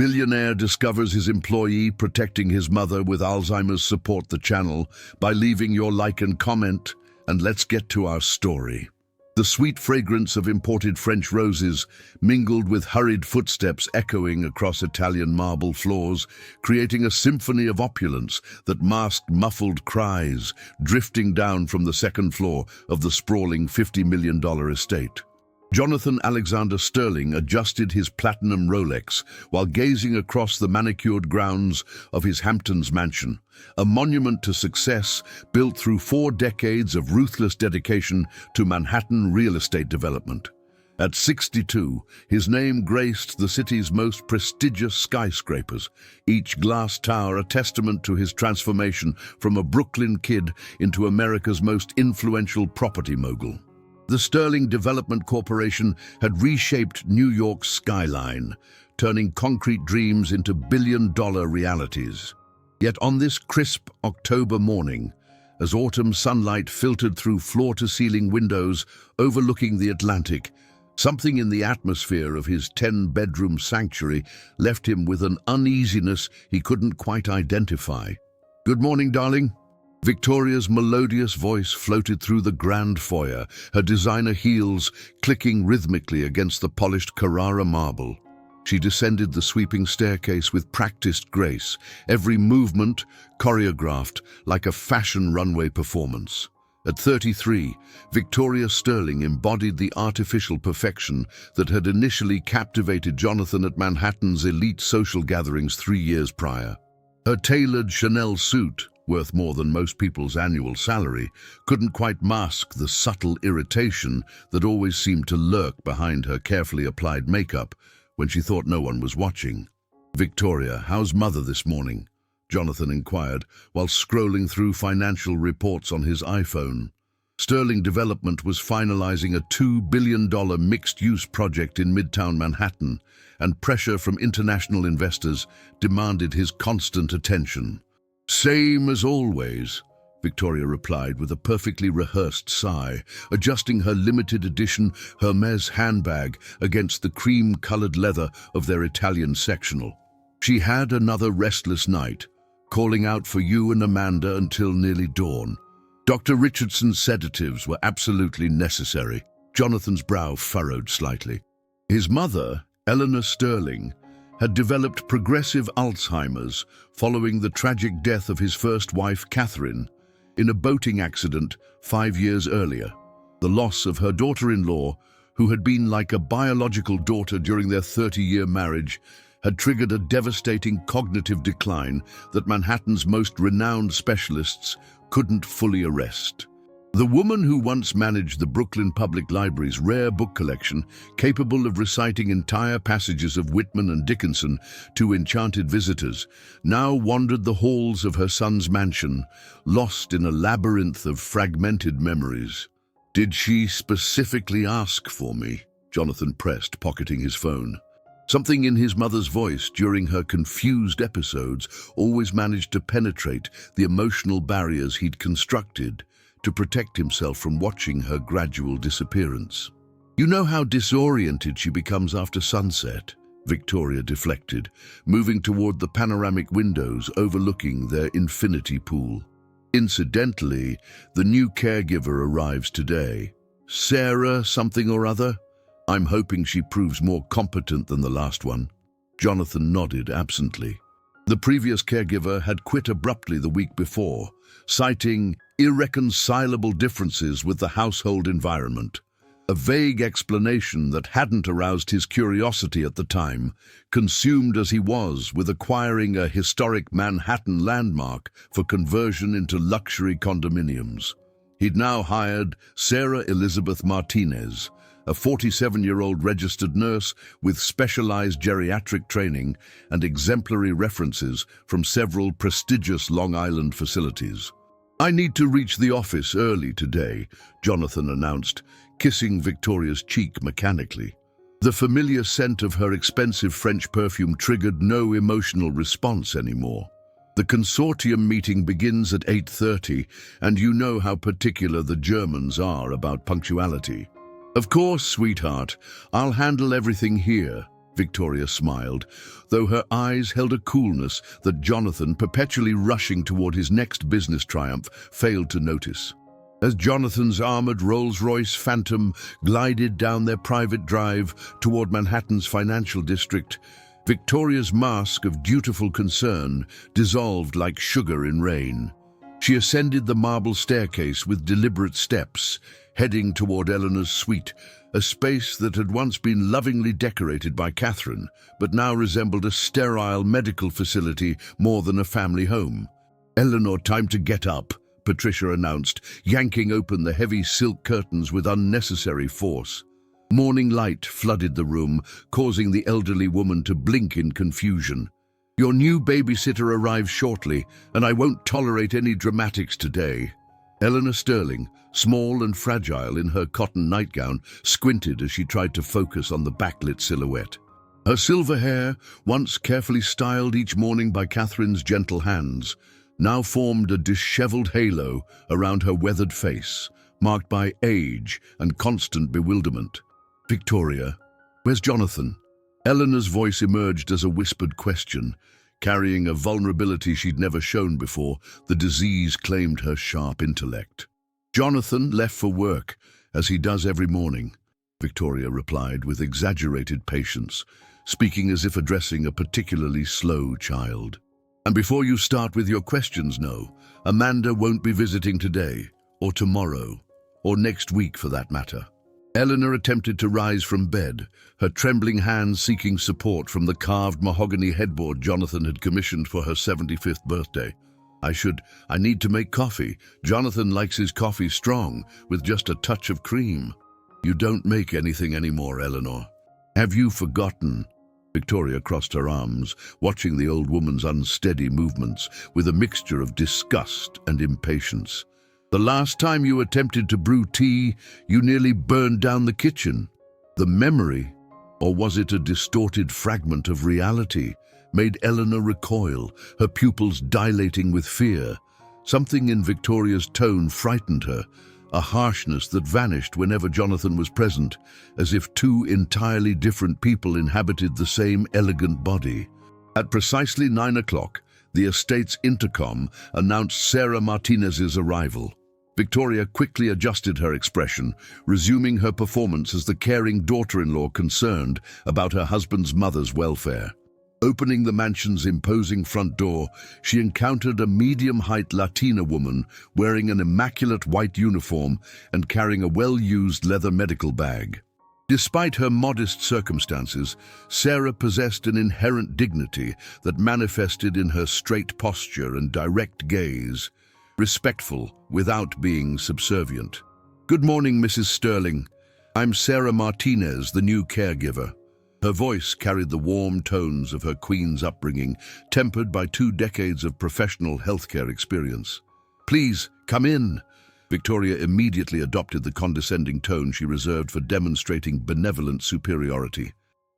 Billionaire discovers his employee protecting his mother with Alzheimer's. Support the channel by leaving your like and comment, and let's get to our story. The sweet fragrance of imported French roses mingled with hurried footsteps echoing across Italian marble floors, creating a symphony of opulence that masked muffled cries drifting down from the second floor of the sprawling $50 million estate. Jonathan Alexander Sterling adjusted his platinum Rolex while gazing across the manicured grounds of his Hamptons mansion, a monument to success built through 4 decades of ruthless dedication to Manhattan real estate development. At 62, his name graced the city's most prestigious skyscrapers, each glass tower a testament to his transformation from a Brooklyn kid into America's most influential property mogul. The Sterling Development Corporation had reshaped New York's skyline, turning concrete dreams into billion-dollar realities. Yet on this crisp October morning, as autumn sunlight filtered through floor-to-ceiling windows overlooking the Atlantic, something in the atmosphere of his 10-bedroom sanctuary left him with an uneasiness he couldn't quite identify. "Good morning, darling." Victoria's melodious voice floated through the grand foyer, her designer heels clicking rhythmically against the polished Carrara marble. She descended the sweeping staircase with practiced grace, every movement choreographed like a fashion runway performance. At 33, Victoria Sterling embodied the artificial perfection that had initially captivated Jonathan at Manhattan's elite social gatherings 3 years prior. Her tailored Chanel suit, worth more than most people's annual salary, couldn't quite mask the subtle irritation that always seemed to lurk behind her carefully applied makeup when she thought no one was watching. "Victoria, how's mother this morning?" Jonathan inquired while scrolling through financial reports on his iPhone. Sterling Development was finalizing a $2 billion mixed-use project in Midtown Manhattan, and pressure from international investors demanded his constant attention. "Same as always," Victoria replied with a perfectly rehearsed sigh, adjusting her limited edition Hermes handbag against the cream-colored leather of their Italian sectional. "She had another restless night, calling out for you and Amanda until nearly dawn. Dr. Richardson's sedatives were absolutely necessary." Jonathan's brow furrowed slightly. His mother, Eleanor Sterling, had developed progressive Alzheimer's following the tragic death of his first wife, Catherine, in a boating accident 5 years earlier. The loss of her daughter-in-law, who had been like a biological daughter during their 30-year marriage, had triggered a devastating cognitive decline that Manhattan's most renowned specialists couldn't fully arrest. The woman who once managed the Brooklyn Public Library's rare book collection, capable of reciting entire passages of Whitman and Dickinson to enchanted visitors, now wandered the halls of her son's mansion, lost in a labyrinth of fragmented memories. "Did she specifically ask for me?" Jonathan pressed, pocketing his phone. Something in his mother's voice during her confused episodes always managed to penetrate the emotional barriers he'd constructed to protect himself from watching her gradual disappearance. "You know how disoriented she becomes after sunset," Victoria deflected, moving toward the panoramic windows overlooking their infinity pool. "Incidentally, the new caregiver arrives today. Sarah something or other? I'm hoping she proves more competent than the last one." Jonathan nodded absently. The previous caregiver had quit abruptly the week before, citing irreconcilable differences with the household environment. A vague explanation that hadn't aroused his curiosity at the time, consumed as he was with acquiring a historic Manhattan landmark for conversion into luxury condominiums. He'd now hired Sarah Elizabeth Martinez, a 47-year-old registered nurse with specialized geriatric training and exemplary references from several prestigious Long Island facilities. "I need to reach the office early today," Jonathan announced, kissing Victoria's cheek mechanically. The familiar scent of her expensive French perfume triggered no emotional response anymore. "The consortium meeting begins at 8:30, and you know how particular the Germans are about punctuality." "Of course, sweetheart. I'll handle everything here," Victoria smiled, though her eyes held a coolness that Jonathan, perpetually rushing toward his next business triumph, failed to notice. As Jonathan's armored Rolls-Royce Phantom glided down their private drive toward Manhattan's financial district, Victoria's mask of dutiful concern dissolved like sugar in rain. She ascended the marble staircase with deliberate steps, heading toward Eleanor's suite, a space that had once been lovingly decorated by Catherine, but now resembled a sterile medical facility more than a family home. "Eleanor, time to get up," Patricia announced, yanking open the heavy silk curtains with unnecessary force. Morning light flooded the room, causing the elderly woman to blink in confusion. "Your new babysitter arrives shortly, and I won't tolerate any dramatics today." Eleanor Sterling, small and fragile in her cotton nightgown, squinted as she tried to focus on the backlit silhouette. Her silver hair, once carefully styled each morning by Catherine's gentle hands, now formed a disheveled halo around her weathered face, marked by age and constant bewilderment. "Victoria, where's Jonathan?" Eleanor's voice emerged as a whispered question. Carrying a vulnerability she'd never shown before, the disease claimed her sharp intellect. "Jonathan left for work, as he does every morning," Victoria replied with exaggerated patience, speaking as if addressing a particularly slow child. "And before you start with your questions, no, Amanda won't be visiting today, or tomorrow, or next week for that matter." Eleanor attempted to rise from bed, her trembling hands seeking support from the carved mahogany headboard Jonathan had commissioned for her 75th birthday. I need to make coffee. Jonathan likes his coffee strong, with just a touch of cream." "You don't make anything anymore, Eleanor. Have you forgotten?" Victoria crossed her arms, watching the old woman's unsteady movements with a mixture of disgust and impatience. "The last time you attempted to brew tea, you nearly burned down the kitchen." The memory, or was it a distorted fragment of reality, made Eleanor recoil, her pupils dilating with fear. Something in Victoria's tone frightened her, a harshness that vanished whenever Jonathan was present, as if two entirely different people inhabited the same elegant body. At precisely 9 o'clock, the estate's intercom announced Sarah Martinez's arrival. Victoria quickly adjusted her expression, resuming her performance as the caring daughter-in-law concerned about her husband's mother's welfare. Opening the mansion's imposing front door, she encountered a medium-height Latina woman wearing an immaculate white uniform and carrying a well-used leather medical bag. Despite her modest circumstances, Sarah possessed an inherent dignity that manifested in her straight posture and direct gaze, respectful without being subservient. "Good morning, Mrs. Sterling. I'm Sarah Martinez, the new caregiver." Her voice carried the warm tones of her Queen's upbringing, tempered by 2 decades of professional healthcare experience. "Please, come in." Victoria immediately adopted the condescending tone she reserved for demonstrating benevolent superiority.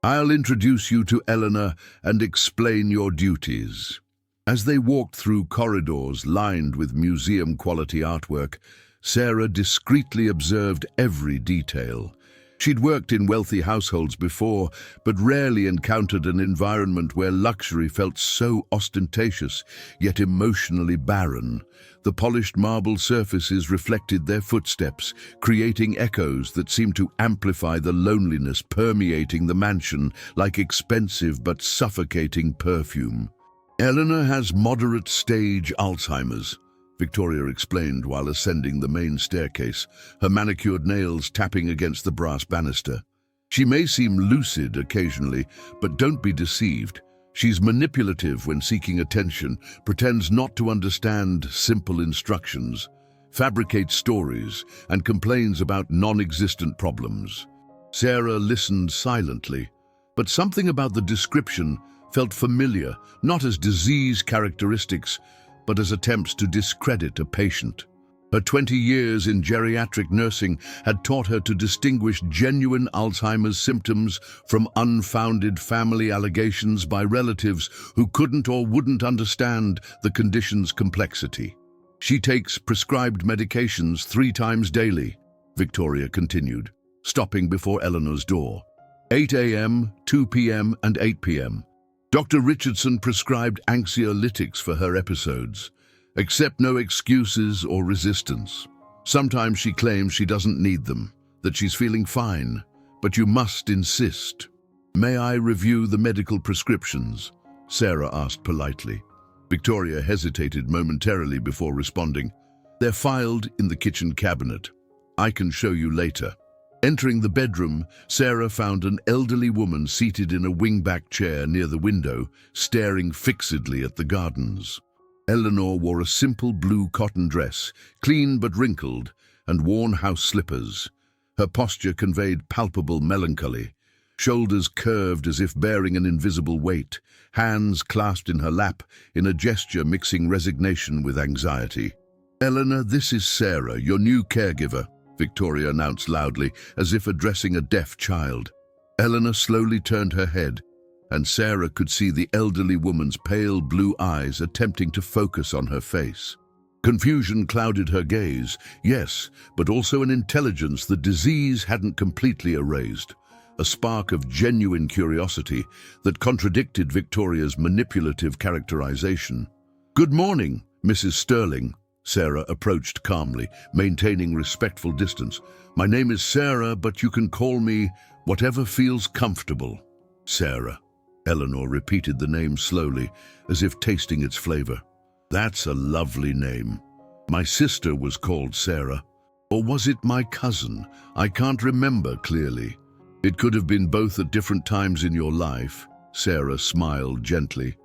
"I'll introduce you to Eleanor and explain your duties." As they walked through corridors lined with museum-quality artwork, Sarah discreetly observed every detail. She'd worked in wealthy households before, but rarely encountered an environment where luxury felt so ostentatious, yet emotionally barren. The polished marble surfaces reflected their footsteps, creating echoes that seemed to amplify the loneliness permeating the mansion like expensive but suffocating perfume. "Eleanor has moderate stage Alzheimer's," Victoria explained while ascending the main staircase, her manicured nails tapping against the brass banister. "She may seem lucid occasionally, but don't be deceived. She's manipulative when seeking attention, pretends not to understand simple instructions, fabricates stories, and complains about non-existent problems." Sarah listened silently, but something about the description felt familiar, not as disease characteristics, but as attempts to discredit a patient. Her 20 years in geriatric nursing had taught her to distinguish genuine Alzheimer's symptoms from unfounded family allegations by relatives who couldn't or wouldn't understand the condition's complexity. "She takes prescribed medications 3 times daily," Victoria continued, stopping before Eleanor's door. 8 a.m., 2 p.m., and 8 p.m. Dr. Richardson prescribed anxiolytics for her episodes. Accept no excuses or resistance. Sometimes she claims she doesn't need them, that she's feeling fine, but you must insist. May I review the medical prescriptions? Sarah asked politely. Victoria hesitated momentarily before responding. They're filed in the kitchen cabinet. I can show you later. Entering the bedroom, Sarah found an elderly woman seated in a wingback chair near the window, staring fixedly at the gardens. Eleanor wore a simple blue cotton dress, clean but wrinkled, and worn house slippers. Her posture conveyed palpable melancholy. Shoulders curved as if bearing an invisible weight, hands clasped in her lap in a gesture mixing resignation with anxiety. Eleanor, this is Sarah, your new caregiver, Victoria announced loudly, as if addressing a deaf child. Eleanor slowly turned her head, and Sarah could see the elderly woman's pale blue eyes attempting to focus on her face. Confusion clouded her gaze, yes, but also an intelligence the disease hadn't completely erased. A spark of genuine curiosity that contradicted Victoria's manipulative characterization. Good morning, Mrs. Sterling. Sarah approached calmly, maintaining respectful distance. My name is Sarah, but you can call me whatever feels comfortable. Sarah. Eleanor repeated the name slowly, as if tasting its flavor. That's a lovely name. My sister was called Sarah. Or was it my cousin? I can't remember clearly. It could have been both at different times in your life. Sarah smiled gently.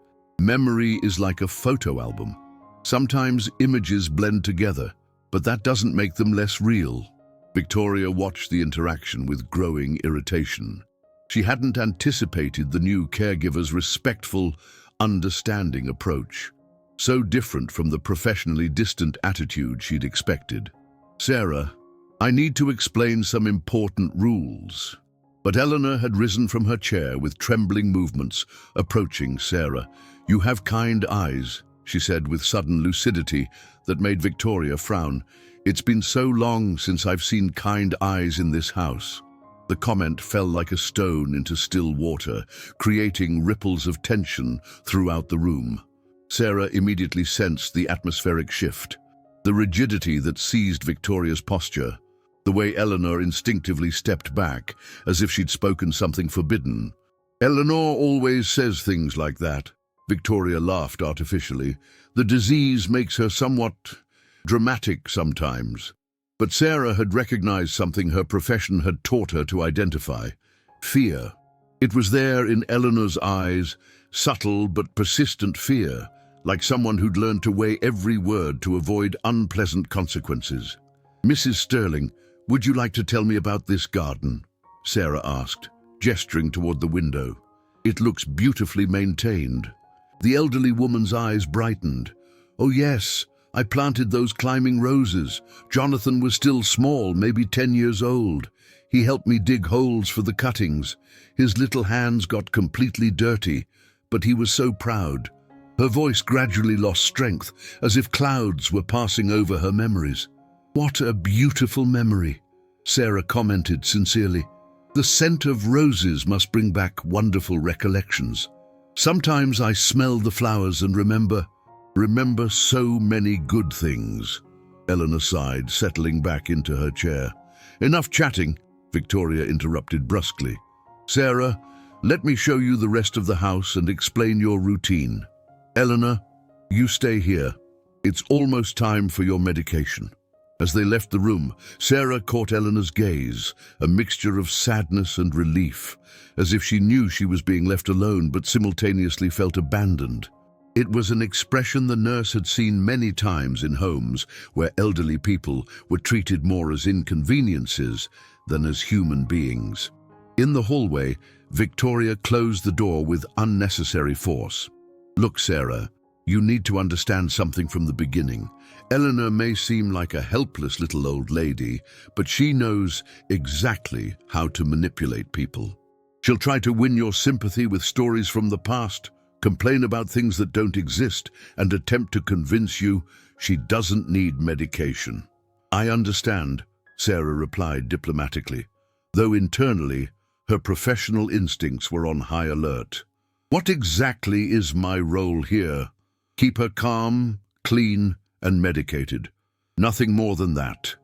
Memory is like a photo album. Sometimes images blend together, but that doesn't make them less real. Victoria watched the interaction with growing irritation. She hadn't anticipated the new caregiver's respectful, understanding approach, so different from the professionally distant attitude she'd expected. Sarah, I need to explain some important rules. But Eleanor had risen from her chair with trembling movements, approaching Sarah. You have kind eyes, she said with sudden lucidity that made Victoria frown. It's been so long since I've seen kind eyes in this house. The comment fell like a stone into still water, creating ripples of tension throughout the room. Sarah immediately sensed the atmospheric shift, the rigidity that seized Victoria's posture, the way Eleanor instinctively stepped back, as if she'd spoken something forbidden. Eleanor always says things like that. Victoria laughed artificially. The disease makes her somewhat dramatic sometimes. But Sarah had recognized something her profession had taught her to identify. Fear. It was there in Eleanor's eyes, subtle but persistent fear, like someone who'd learned to weigh every word to avoid unpleasant consequences. Mrs. Sterling, would you like to tell me about this garden? Sarah asked, gesturing toward the window. It looks beautifully maintained. The elderly woman's eyes brightened. Oh yes, I planted those climbing roses. Jonathan was still small, maybe 10 years old. He helped me dig holes for the cuttings. His little hands got completely dirty, but he was so proud. Her voice gradually lost strength, as if clouds were passing over her memories. What a beautiful memory, Sarah commented sincerely. The scent of roses must bring back wonderful recollections. Sometimes I smell the flowers and remember so many good things. Eleanor sighed, settling back into her chair. Enough chatting, Victoria interrupted brusquely. Sarah, let me show you the rest of the house and explain your routine. Eleanor, you stay here. It's almost time for your medication. As they left the room, Sarah caught Eleanor's gaze, a mixture of sadness and relief, as if she knew she was being left alone but simultaneously felt abandoned. It was an expression the nurse had seen many times in homes where elderly people were treated more as inconveniences than as human beings. In the hallway, Victoria closed the door with unnecessary force. Look, Sarah, you need to understand something from the beginning. Eleanor may seem like a helpless little old lady, but she knows exactly how to manipulate people. She'll try to win your sympathy with stories from the past, complain about things that don't exist, and attempt to convince you she doesn't need medication. I understand, Sarah replied diplomatically, though internally Her professional instincts were on high alert. What exactly is my role here? Keep her calm, clean, and medicated. Nothing more than that.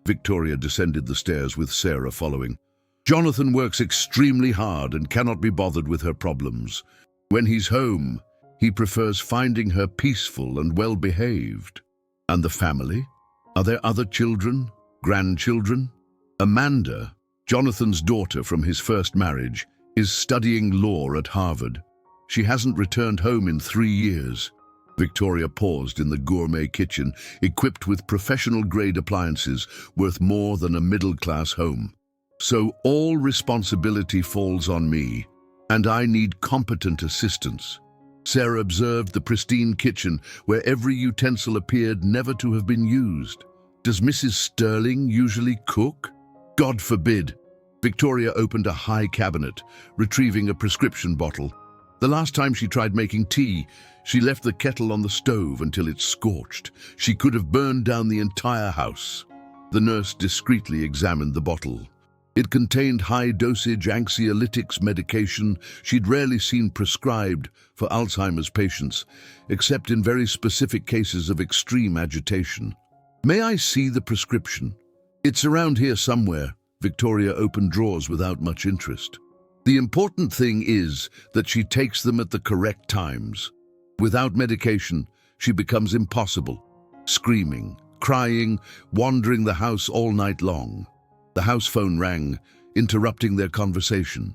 Victoria descended the stairs with Sarah following. Jonathan works extremely hard and cannot be bothered with her problems. When he's home, he prefers finding her peaceful and well-behaved. And the family? Are there other children? Grandchildren? Amanda, Jonathan's daughter from his first marriage, is studying law at Harvard. She hasn't returned home in 3 years. Victoria paused in the gourmet kitchen, equipped with professional-grade appliances worth more than a middle-class home. So all responsibility falls on me, and I need competent assistance. Sarah observed the pristine kitchen where every utensil appeared never to have been used. Does Mrs. Sterling usually cook? God forbid. Victoria opened a high cabinet, retrieving a prescription bottle. The last time she tried making tea, she left the kettle on the stove until it scorched. She could have burned down the entire house. The nurse discreetly examined the bottle. It contained high-dosage anxiolytics medication she'd rarely seen prescribed for Alzheimer's patients, except in very specific cases of extreme agitation. May I see the prescription? It's around here somewhere. Victoria opened drawers without much interest. The important thing is that she takes them at the correct times. Without medication, she becomes impossible, screaming, crying, wandering the house all night long. The house phone rang, interrupting their conversation.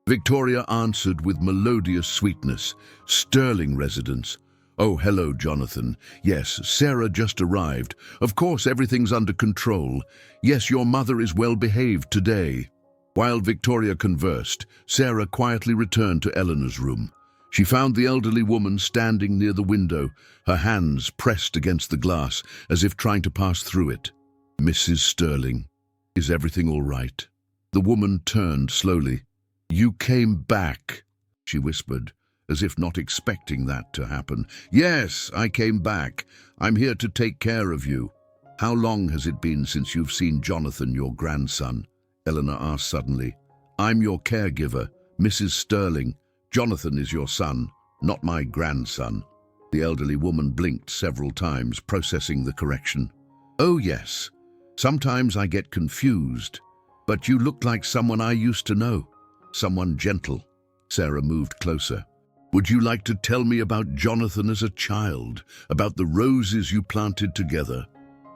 Victoria answered with melodious sweetness. Sterling residence. Oh, hello, Jonathan. Yes, Sarah just arrived. Of course, everything's under control. Yes, your mother is well behaved today. While Victoria conversed, Sarah quietly returned to Eleanor's room. She found the elderly woman standing near the window, her hands pressed against the glass, as if trying to pass through it. Mrs. Sterling, is everything all right? The woman turned slowly. You came back, she whispered, as if not expecting that to happen. Yes, I came back. I'm here to take care of you. How long has it been since you've seen Jonathan, your grandson? Eleanor asked suddenly. I'm your caregiver, Mrs. Sterling. Jonathan is your son, not my grandson. The elderly woman blinked several times, processing the correction. Oh yes, sometimes I get confused, but you look like someone I used to know. Someone gentle. Sarah moved closer. Would you like to tell me about Jonathan as a child, about the roses you planted together?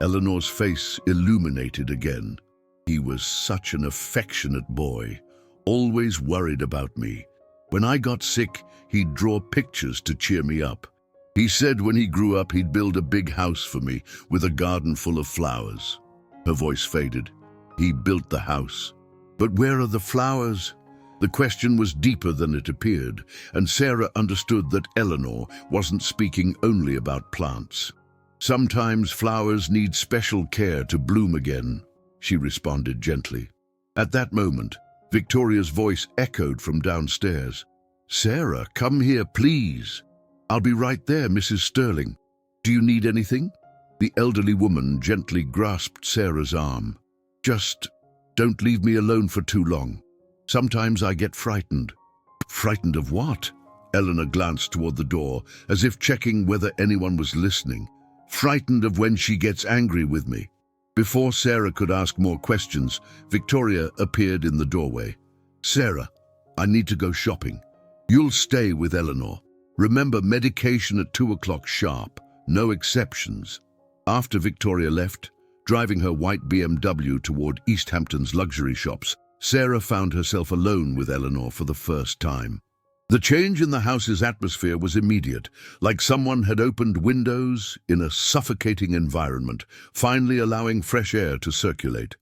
Eleanor's face illuminated again. He was such an affectionate boy, always worried about me. When I got sick, he'd draw pictures to cheer me up. He said when he grew up he'd build a big house for me with a garden full of flowers. Her voice faded. He built the house. But where are the flowers? The question was deeper than it appeared, and Sarah understood that Eleanor wasn't speaking only about plants. Sometimes flowers need special care to bloom again, she responded gently. At that moment, Victoria's voice echoed from downstairs. Sarah, come here, please. I'll be right there, Mrs. Sterling. Do you need anything? The elderly woman gently grasped Sarah's arm. Just don't leave me alone for too long. Sometimes I get frightened. Frightened of what? Eleanor glanced toward the door, as if checking whether anyone was listening. Frightened of when she gets angry with me. Before Sarah could ask more questions, Victoria appeared in the doorway. Sarah, I need to go shopping. You'll stay with Eleanor. Remember, medication at 2 o'clock sharp. No exceptions. After Victoria left, driving her white BMW toward East Hampton's luxury shops, Sarah found herself alone with Eleanor for the first time. The change in the house's atmosphere was immediate, like someone had opened windows in a suffocating environment, finally allowing fresh air to circulate.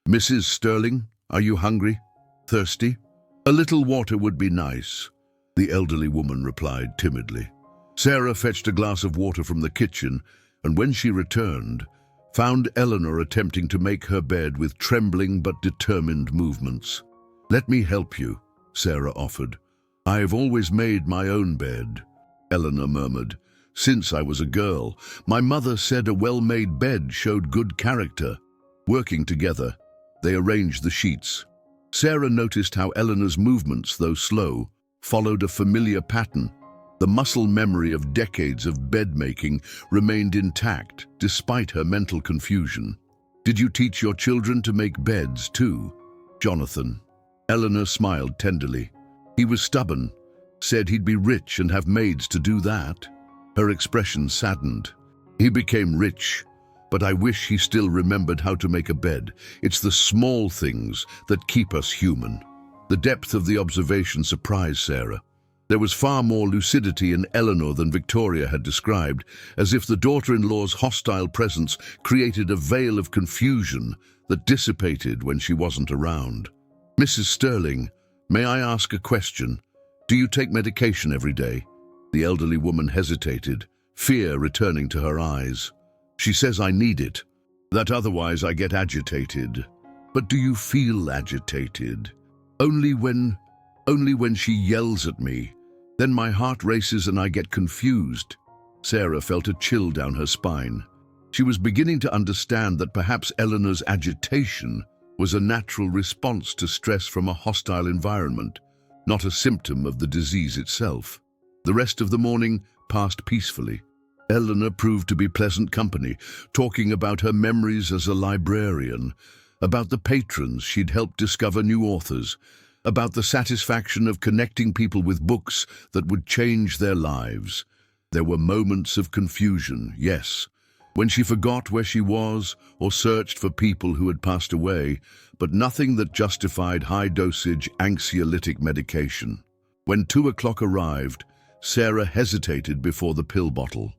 Mrs. Sterling, are you hungry? Thirsty? A little water would be nice, the elderly woman replied timidly. Sarah fetched a glass of water from the kitchen, and when she returned, found Eleanor attempting to make her bed with trembling but determined movements. Let me help you, Sarah offered. I've always made my own bed, Eleanor murmured. Since I was a girl, my mother said a well-made bed showed good character. Working together, they arranged the sheets. Sarah noticed how Eleanor's movements, though slow, followed a familiar pattern. The muscle memory of decades of bed-making remained intact despite her mental confusion. "Did you teach your children to make beds too, Jonathan?" Eleanor smiled tenderly. "He was stubborn, said he'd be rich and have maids to do that." Her expression saddened. "He became rich, but I wish he still remembered how to make a bed. It's the small things that keep us human." The depth of the observation surprised Sarah. There was far more lucidity in Eleanor than Victoria had described, as if the daughter-in-law's hostile presence created a veil of confusion that dissipated when she wasn't around. "Mrs. Sterling, may I ask a question? Do you take medication every day?" The elderly woman hesitated, fear returning to her eyes. "She says I need it, that otherwise I get agitated." "But do you feel agitated?" Only when she yells at me. Then my heart races and I get confused." Sarah felt a chill down her spine. She was beginning to understand that perhaps Eleanor's agitation was a natural response to stress from a hostile environment, not a symptom of the disease itself. The rest of the morning passed peacefully. Eleanor proved to be pleasant company, talking about her memories as a librarian, about the patrons she'd helped discover new authors, about the satisfaction of connecting people with books that would change their lives. There were moments of confusion, yes, when she forgot where she was or searched for people who had passed away, but nothing that justified high-dosage anxiolytic medication. When 2 o'clock arrived, Sarah hesitated before the pill bottle.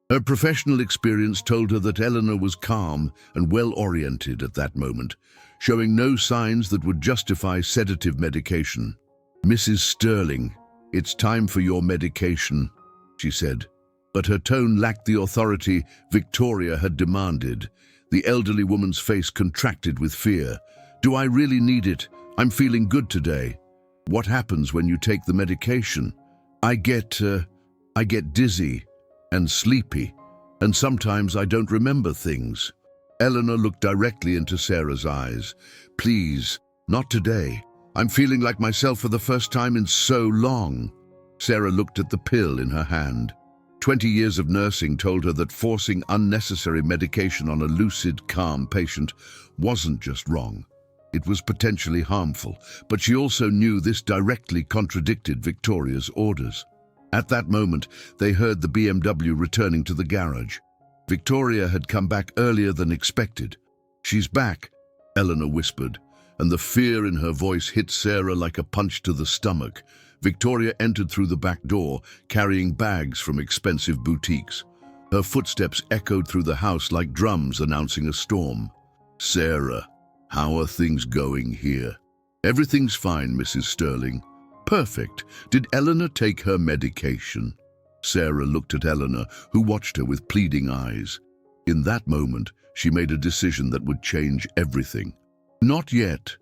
Her professional experience told her that Eleanor was calm and well-oriented at that moment, showing no signs that would justify sedative medication. "Mrs. Sterling, it's time for your medication," she said. But her tone lacked the authority Victoria had demanded. The elderly woman's face contracted with fear. "Do I really need it? I'm feeling good today." "What happens when you take the medication?" I get dizzy and sleepy, and sometimes I don't remember things." Eleanor looked directly into Sarah's eyes. "Please, not today. I'm feeling like myself for the first time in so long." Sarah looked at the pill in her hand. 20 years of nursing told her that forcing unnecessary medication on a lucid, calm patient wasn't just wrong. It was potentially harmful, but she also knew this directly contradicted Victoria's orders. At that moment, they heard the BMW returning to the garage. Victoria had come back earlier than expected. "She's back," Eleanor whispered, and the fear in her voice hit Sarah like a punch to the stomach. Victoria entered through the back door, carrying bags from expensive boutiques. Her footsteps echoed through the house like drums announcing a storm. "Sarah, how are things going here?" "Everything's fine, Mrs. Sterling." "Perfect. Did Eleanor take her medication?" Sarah looked at Eleanor, who watched her with pleading eyes. In that moment, she made a decision that would change everything. "Not yet,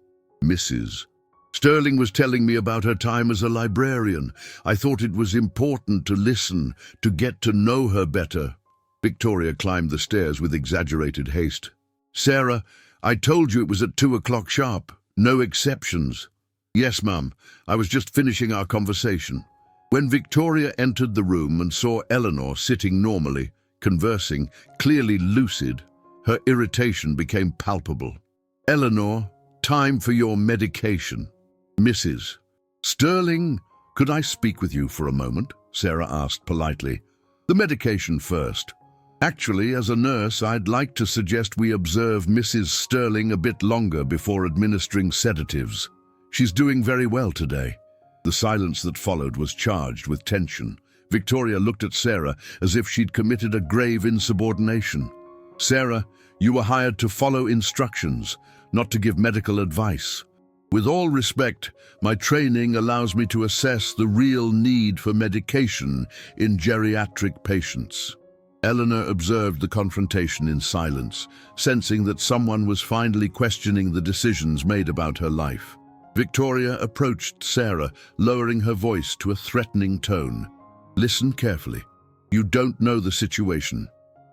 Mrs. Sterling was telling me about her time as a librarian. I thought it was important to listen, to get to know her better." Victoria climbed the stairs with exaggerated haste. "Sarah, I told you it was at 2 o'clock sharp. No exceptions." "Yes, Mum. I was just finishing our conversation." When Victoria entered the room and saw Eleanor sitting normally, conversing, clearly lucid, her irritation became palpable. "Eleanor, time for your medication." "Mrs. Sterling, could I speak with you for a moment?" Sarah asked politely. "The medication first. Actually, as a nurse, I'd like to suggest we observe Mrs. Sterling a bit longer before administering sedatives. She's doing very well today." The silence that followed was charged with tension. Victoria looked at Sarah as if she'd committed a grave insubordination. "Sarah, you were hired to follow instructions, not to give medical advice. With all respect, my training allows me to assess the real need for medication in geriatric patients." Eleanor observed the confrontation in silence, sensing that someone was finally questioning the decisions made about her life. Victoria approached Sarah, lowering her voice to a threatening tone. "Listen carefully. You don't know the situation.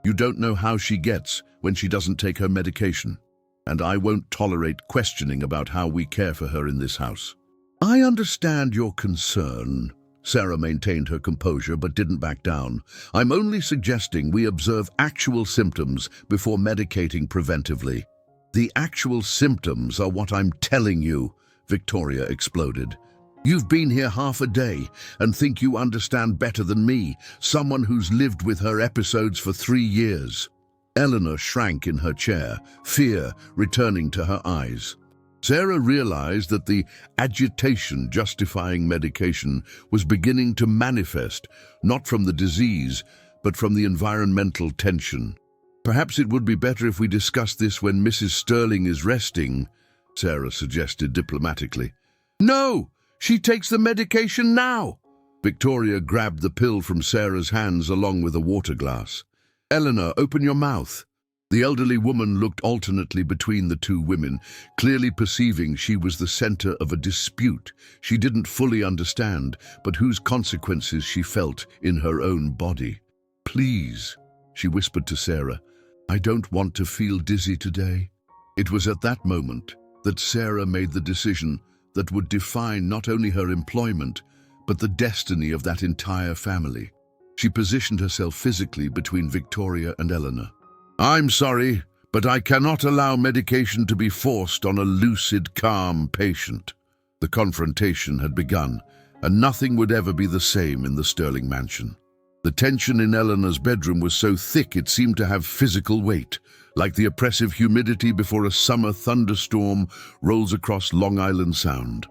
You don't know how she gets when she doesn't take her medication. and I won't tolerate questioning about how we care for her in this house." "I understand your concern." Sarah maintained her composure but didn't back down. "I'm only suggesting we observe actual symptoms before medicating preventively." "The actual symptoms are what I'm telling you," Victoria exploded. "You've been here half a day and think you understand better than me, someone who's lived with her episodes for 3 years. Eleanor shrank in her chair, fear returning to her eyes. Sarah realized that the agitation justifying medication was beginning to manifest, not from the disease, but from the environmental tension. "Perhaps it would be better if we discuss this when Mrs. Sterling is resting," Sarah suggested diplomatically. "No! She takes the medication now!" Victoria grabbed the pill from Sarah's hands along with a water glass. "Eleanor, open your mouth." The elderly woman looked alternately between the two women, clearly perceiving she was the center of a dispute she didn't fully understand, but whose consequences she felt in her own body. "Please," she whispered to Sarah, "I don't want to feel dizzy today." It was at that moment that Sarah made the decision that would define not only her employment, but the destiny of that entire family. She positioned herself physically between Victoria and Eleanor. "I'm sorry, but I cannot allow medication to be forced on a lucid, calm patient." The confrontation had begun, and nothing would ever be the same in the Sterling mansion. The tension in Eleanor's bedroom was so thick it seemed to have physical weight, like the oppressive humidity before a summer thunderstorm rolls across Long Island Sound.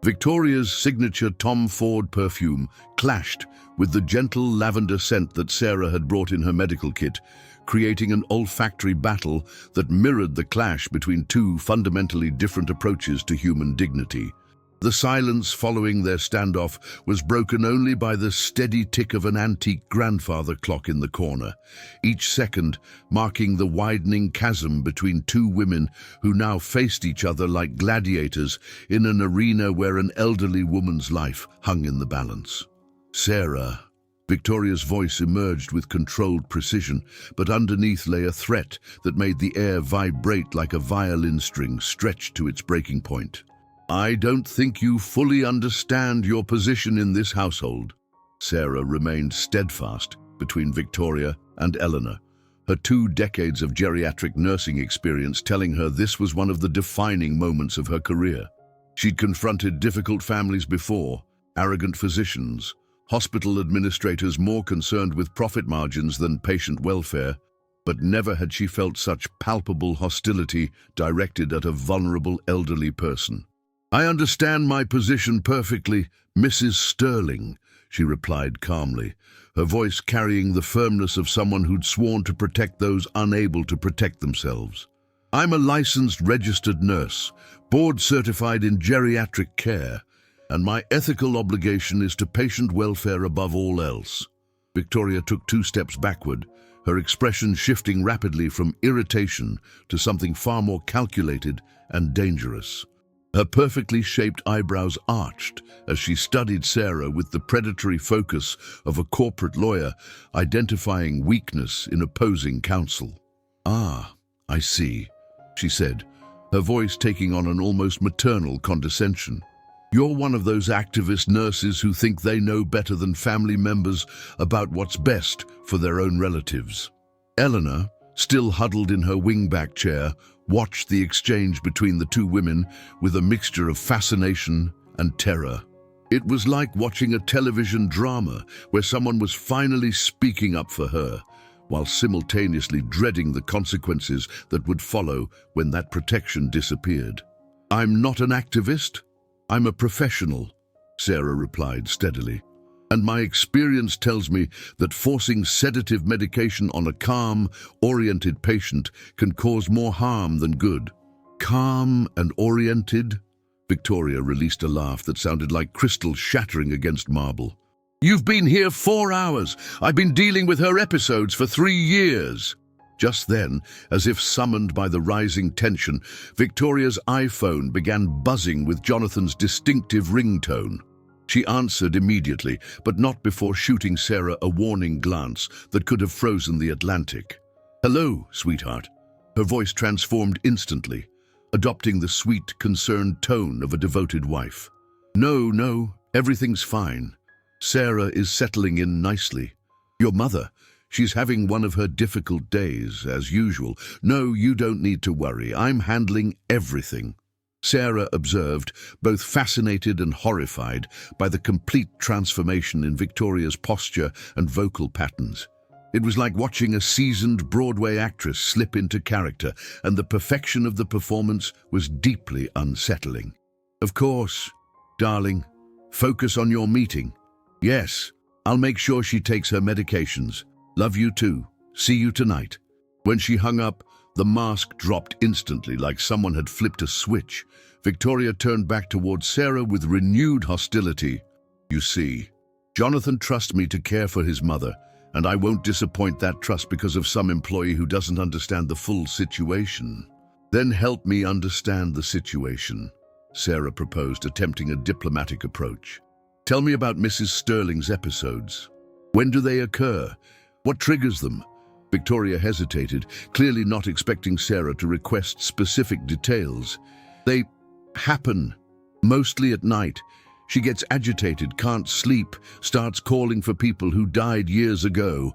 Victoria's signature Tom Ford perfume clashed with the gentle lavender scent that Sarah had brought in her medical kit, creating an olfactory battle that mirrored the clash between two fundamentally different approaches to human dignity. The silence following their standoff was broken only by the steady tick of an antique grandfather clock in the corner, each second marking the widening chasm between two women who now faced each other like gladiators in an arena where an elderly woman's life hung in the balance. "Sarah." Victoria's voice emerged with controlled precision, but underneath lay a threat that made the air vibrate like a violin string stretched to its breaking point. "I don't think you fully understand your position in this household." Sarah remained steadfast between Victoria and Eleanor, her 2 decades of geriatric nursing experience telling her this was one of the defining moments of her career. She'd confronted difficult families before, arrogant physicians, hospital administrators more concerned with profit margins than patient welfare, but never had she felt such palpable hostility directed at a vulnerable elderly person. "I understand my position perfectly, Mrs. Sterling," she replied calmly, her voice carrying the firmness of someone who'd sworn to protect those unable to protect themselves. "I'm a licensed registered nurse, board certified in geriatric care, and my ethical obligation is to patient welfare above all else." Victoria took 2 steps backward, her expression shifting rapidly from irritation to something far more calculated and dangerous. Her perfectly shaped eyebrows arched as she studied Sarah with the predatory focus of a corporate lawyer identifying weakness in opposing counsel. "Ah, I see," she said, her voice taking on an almost maternal condescension. "You're one of those activist nurses who think they know better than family members about what's best for their own relatives." Eleanor, still huddled in her wingback chair, watched the exchange between the two women with a mixture of fascination and terror. It was like watching a television drama where someone was finally speaking up for her, while simultaneously dreading the consequences that would follow when that protection disappeared. "I'm not an activist. I'm a professional," Sarah replied steadily. "And my experience tells me that forcing sedative medication on a calm, oriented patient can cause more harm than good." "Calm and oriented?" Victoria released a laugh that sounded like crystal shattering against marble. "You've been here 4 hours. I've been dealing with her episodes for 3 years. Just then, as if summoned by the rising tension, Victoria's iPhone began buzzing with Jonathan's distinctive ringtone. She answered immediately, but not before shooting Sarah a warning glance that could have frozen the Atlantic. "Hello, sweetheart." Her voice transformed instantly, adopting the sweet, concerned tone of a devoted wife. No, no, everything's fine. Sarah is settling in nicely. Your mother, she's having one of her difficult days, as usual. No, you don't need to worry. I'm handling everything. Sarah observed, both fascinated and horrified by the complete transformation in Victoria's posture and vocal patterns. It was like watching a seasoned Broadway actress slip into character, and the perfection of the performance was deeply unsettling. Of course, darling, focus on your meeting. Yes, I'll make sure she takes her medications. Love you too. See you tonight. When she hung up, the mask dropped instantly, like someone had flipped a switch. Victoria turned back towards Sarah with renewed hostility. You see, Jonathan trusts me to care for his mother, and I won't disappoint that trust because of some employee who doesn't understand the full situation. Then help me understand the situation, Sarah proposed, attempting a diplomatic approach. Tell me about Mrs. Sterling's episodes. When do they occur? What triggers them? Victoria hesitated, clearly not expecting Sarah to request specific details. They happen, mostly at night. She gets agitated, can't sleep, starts calling for people who died years ago.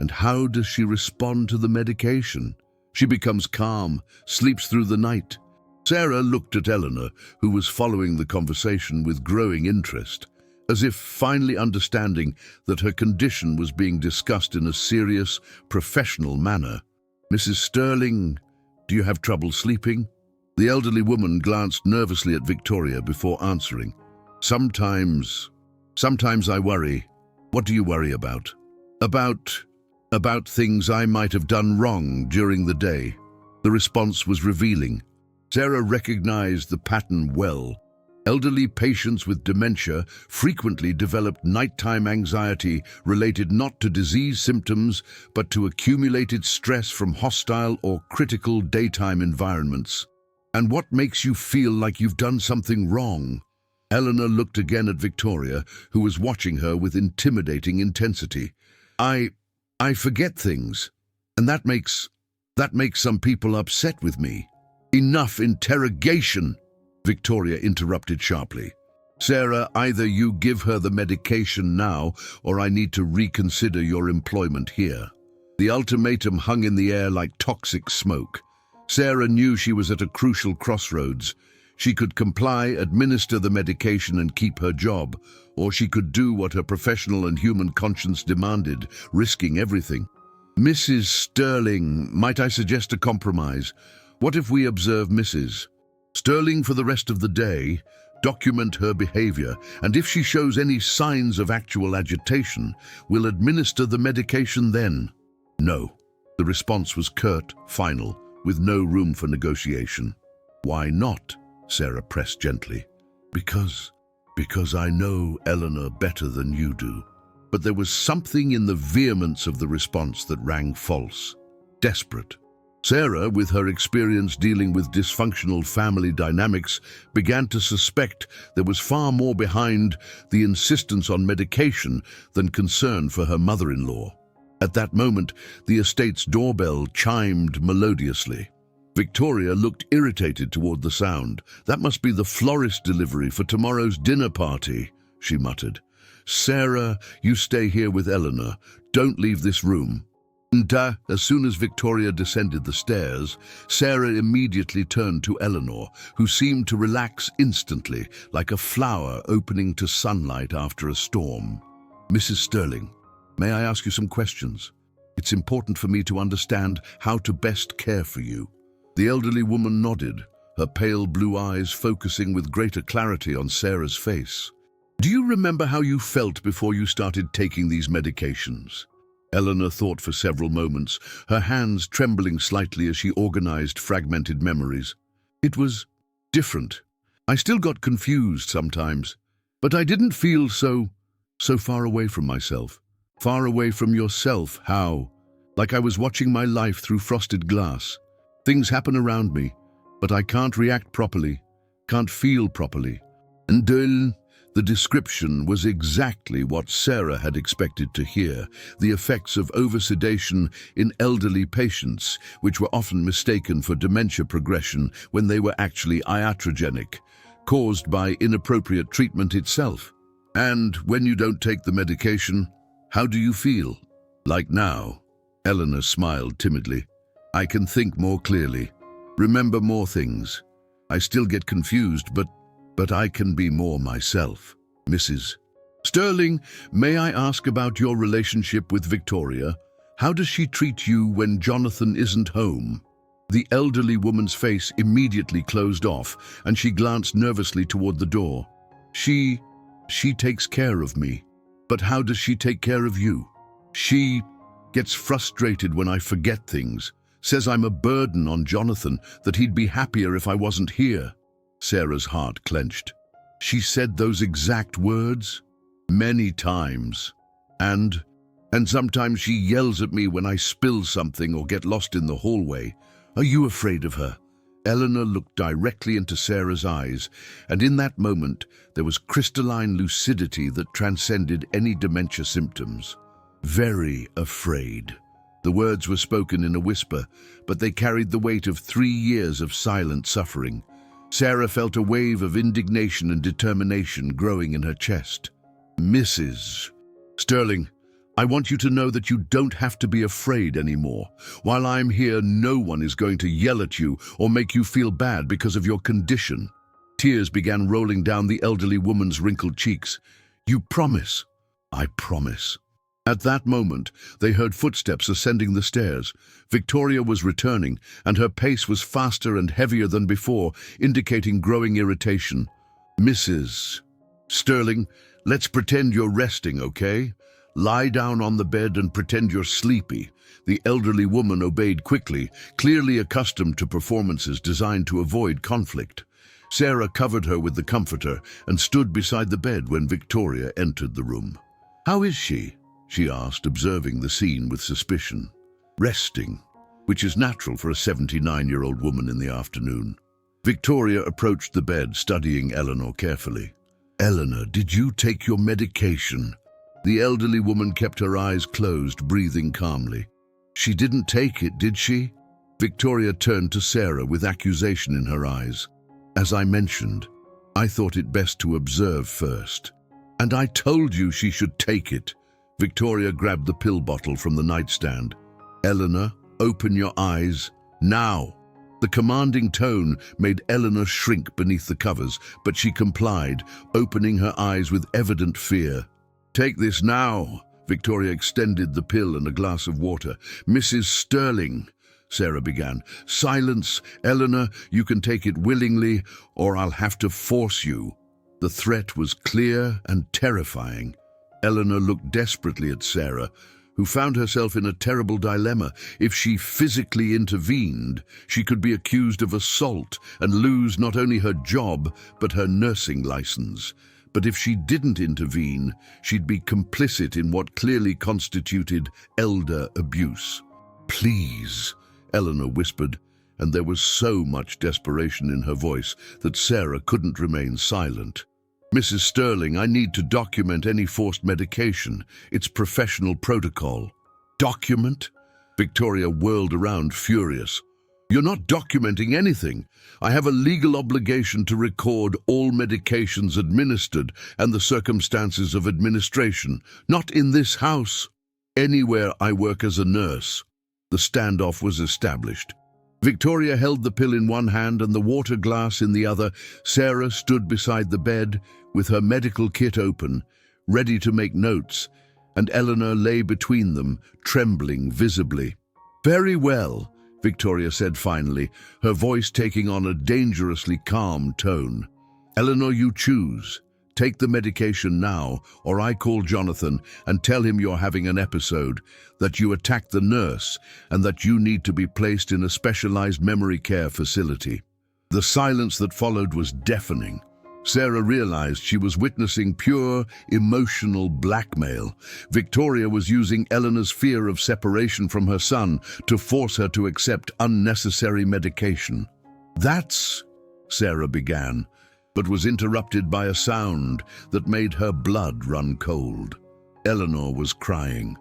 And how does she respond to the medication? She becomes calm, sleeps through the night. Sarah looked at Eleanor, who was following the conversation with growing interest, as if finally understanding that her condition was being discussed in a serious, professional manner. Mrs. Sterling, do you have trouble sleeping? The elderly woman glanced nervously at Victoria before answering. Sometimes I worry. What do you worry about? About things I might have done wrong during the day. The response was revealing. Sarah recognized the pattern well. Elderly patients with dementia frequently developed nighttime anxiety related not to disease symptoms, but to accumulated stress from hostile or critical daytime environments. And what makes you feel like you've done something wrong? Eleanor looked again at Victoria, who was watching her with intimidating intensity. I forget things, and that makes some people upset with me. Enough interrogation! Victoria interrupted sharply. Sarah, either you give her the medication now, or I need to reconsider your employment here. The ultimatum hung in the air like toxic smoke. Sarah knew she was at a crucial crossroads. She could comply, administer the medication and keep her job, or she could do what her professional and human conscience demanded, risking everything. Mrs. Sterling, might I suggest a compromise? What if we observe Mrs. Sterling for the rest of the day, document her behavior, and if she shows any signs of actual agitation, we'll administer the medication then? No. The response was curt, final, with no room for negotiation. Why not? Sarah pressed gently. Because I know Eleanor better than you do. But there was something in the vehemence of the response that rang false, desperate. Sarah, with her experience dealing with dysfunctional family dynamics, began to suspect there was far more behind the insistence on medication than concern for her mother-in-law. At that moment, the estate's doorbell chimed melodiously. Victoria looked irritated toward the sound. That must be the florist delivery for tomorrow's dinner party, she muttered. Sarah, you stay here with Eleanor. Don't leave this room. As soon as Victoria descended the stairs, Sarah immediately turned to Eleanor, who seemed to relax instantly, like a flower opening to sunlight after a storm. Mrs. Sterling, may I ask you some questions? It's important for me to understand how to best care for you. The elderly woman nodded, her pale blue eyes focusing with greater clarity on Sarah's face. Do you remember how you felt before you started taking these medications? Eleanor thought for several moments, her hands trembling slightly as she organized fragmented memories. It was different. I still got confused sometimes, but I didn't feel so far away from myself. Far away from yourself, how? Like I was watching my life through frosted glass. Things happen around me, but I can't react properly, can't feel properly. Until The description was exactly what Sarah had expected to hear, the effects of oversedation in elderly patients, which were often mistaken for dementia progression when they were actually iatrogenic, caused by inappropriate treatment itself. And when you don't take the medication, how do you feel? Like now? Eleanor smiled timidly. I can think more clearly, remember more things. I still get confused, but I can be more myself. Mrs. Sterling, may I ask about your relationship with Victoria? How does she treat you when Jonathan isn't home? The elderly woman's face immediately closed off, and she glanced nervously toward the door. She takes care of me. But how does she take care of you? She gets frustrated when I forget things, says I'm a burden on Jonathan, that he'd be happier if I wasn't here. Sarah's heart clenched. She said those exact words? Many times. And sometimes she yells at me when I spill something or get lost in the hallway. Are you afraid of her? Eleanor looked directly into Sarah's eyes, and in that moment there was crystalline lucidity that transcended any dementia symptoms. Very afraid. The words were spoken in a whisper, but they carried the weight of 3 years of silent suffering. Sarah felt a wave of indignation and determination growing in her chest. Mrs. Sterling, I want you to know that you don't have to be afraid anymore. While I'm here, no one is going to yell at you or make you feel bad because of your condition. Tears began rolling down the elderly woman's wrinkled cheeks. You promise? I promise. At that moment, they heard footsteps ascending the stairs. Victoria was returning, and her pace was faster and heavier than before, indicating growing irritation. Mrs. Sterling, let's pretend you're resting, okay? Lie down on the bed and pretend you're sleepy. The elderly woman obeyed quickly, clearly accustomed to performances designed to avoid conflict. Sarah covered her with the comforter and stood beside the bed when Victoria entered the room. How is she? She asked, observing the scene with suspicion. Resting, which is natural for a 79-year-old woman in the afternoon. Victoria approached the bed, studying Eleanor carefully. Eleanor, did you take your medication? The elderly woman kept her eyes closed, breathing calmly. She didn't take it, did she? Victoria turned to Sarah with accusation in her eyes. As I mentioned, I thought it best to observe first. And I told you she should take it. Victoria grabbed the pill bottle from the nightstand. Eleanor, open your eyes, now. The commanding tone made Eleanor shrink beneath the covers, but she complied, opening her eyes with evident fear. Take this now. Victoria extended the pill and a glass of water. Mrs. Sterling, Sarah began. Silence, Eleanor, you can take it willingly, or I'll have to force you. The threat was clear and terrifying. Eleanor looked desperately at Sarah, who found herself in a terrible dilemma. If she physically intervened, she could be accused of assault and lose not only her job, but her nursing license. But if she didn't intervene, she'd be complicit in what clearly constituted elder abuse. Please, Eleanor whispered, and there was so much desperation in her voice that Sarah couldn't remain silent. Mrs. Sterling, I need to document any forced medication. It's professional protocol. Document? Victoria whirled around, furious. You're not documenting anything. I have a legal obligation to record all medications administered and the circumstances of administration. Not in this house. Anywhere I work as a nurse. The standoff was established. Victoria held the pill in one hand and the water glass in the other. Sarah stood beside the bed with her medical kit open, ready to make notes, and Eleanor lay between them, trembling visibly. Very well, Victoria said finally, her voice taking on a dangerously calm tone. Eleanor, you choose. Take the medication now, or I call Jonathan and tell him you're having an episode, that you attacked the nurse, and that you need to be placed in a specialized memory care facility. The silence that followed was deafening. Sarah realized she was witnessing pure, emotional blackmail. Victoria was using Eleanor's fear of separation from her son to force her to accept unnecessary medication. That's, Sarah began, but was interrupted by a sound that made her blood run cold. Eleanor was crying.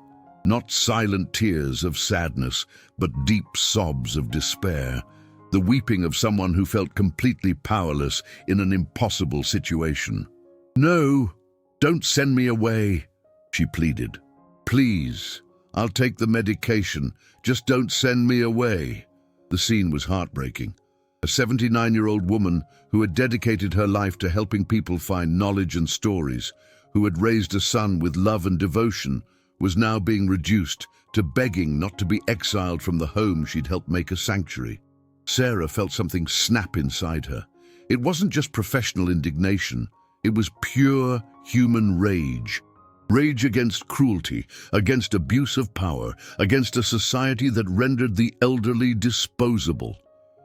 Not silent tears of sadness, but deep sobs of despair. The weeping of someone who felt completely powerless in an impossible situation. "No, don't send me away," she pleaded. "Please, I'll take the medication. Just don't send me away." The scene was heartbreaking. A 79-year-old woman who had dedicated her life to helping people find knowledge and stories, who had raised a son with love and devotion, was now being reduced to begging not to be exiled from the home she'd helped make a sanctuary. Sarah felt something snap inside her. It wasn't just professional indignation, it was pure human rage. Rage against cruelty, against abuse of power, against a society that rendered the elderly disposable.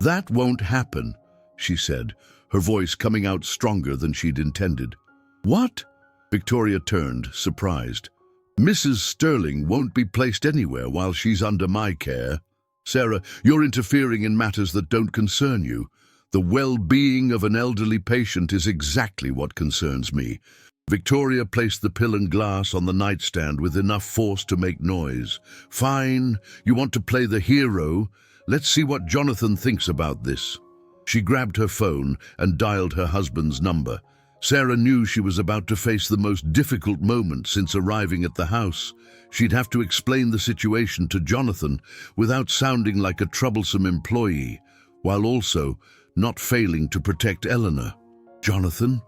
"That won't happen," she said, her voice coming out stronger than she'd intended. "What?" Victoria turned, surprised. "Mrs. Sterling won't be placed anywhere while she's under my care. Sarah, you're interfering in matters that don't concern you. The well-being of an elderly patient is exactly what concerns me." Victoria placed the pill and glass on the nightstand with enough force to make noise. "Fine, you want to play the hero? Let's see what Jonathan thinks about this." She grabbed her phone and dialed her husband's number. Sarah knew she was about to face the most difficult moment since arriving at the house. She'd have to explain the situation to Jonathan without sounding like a troublesome employee, while also not failing to protect Eleanor. "Jonathan,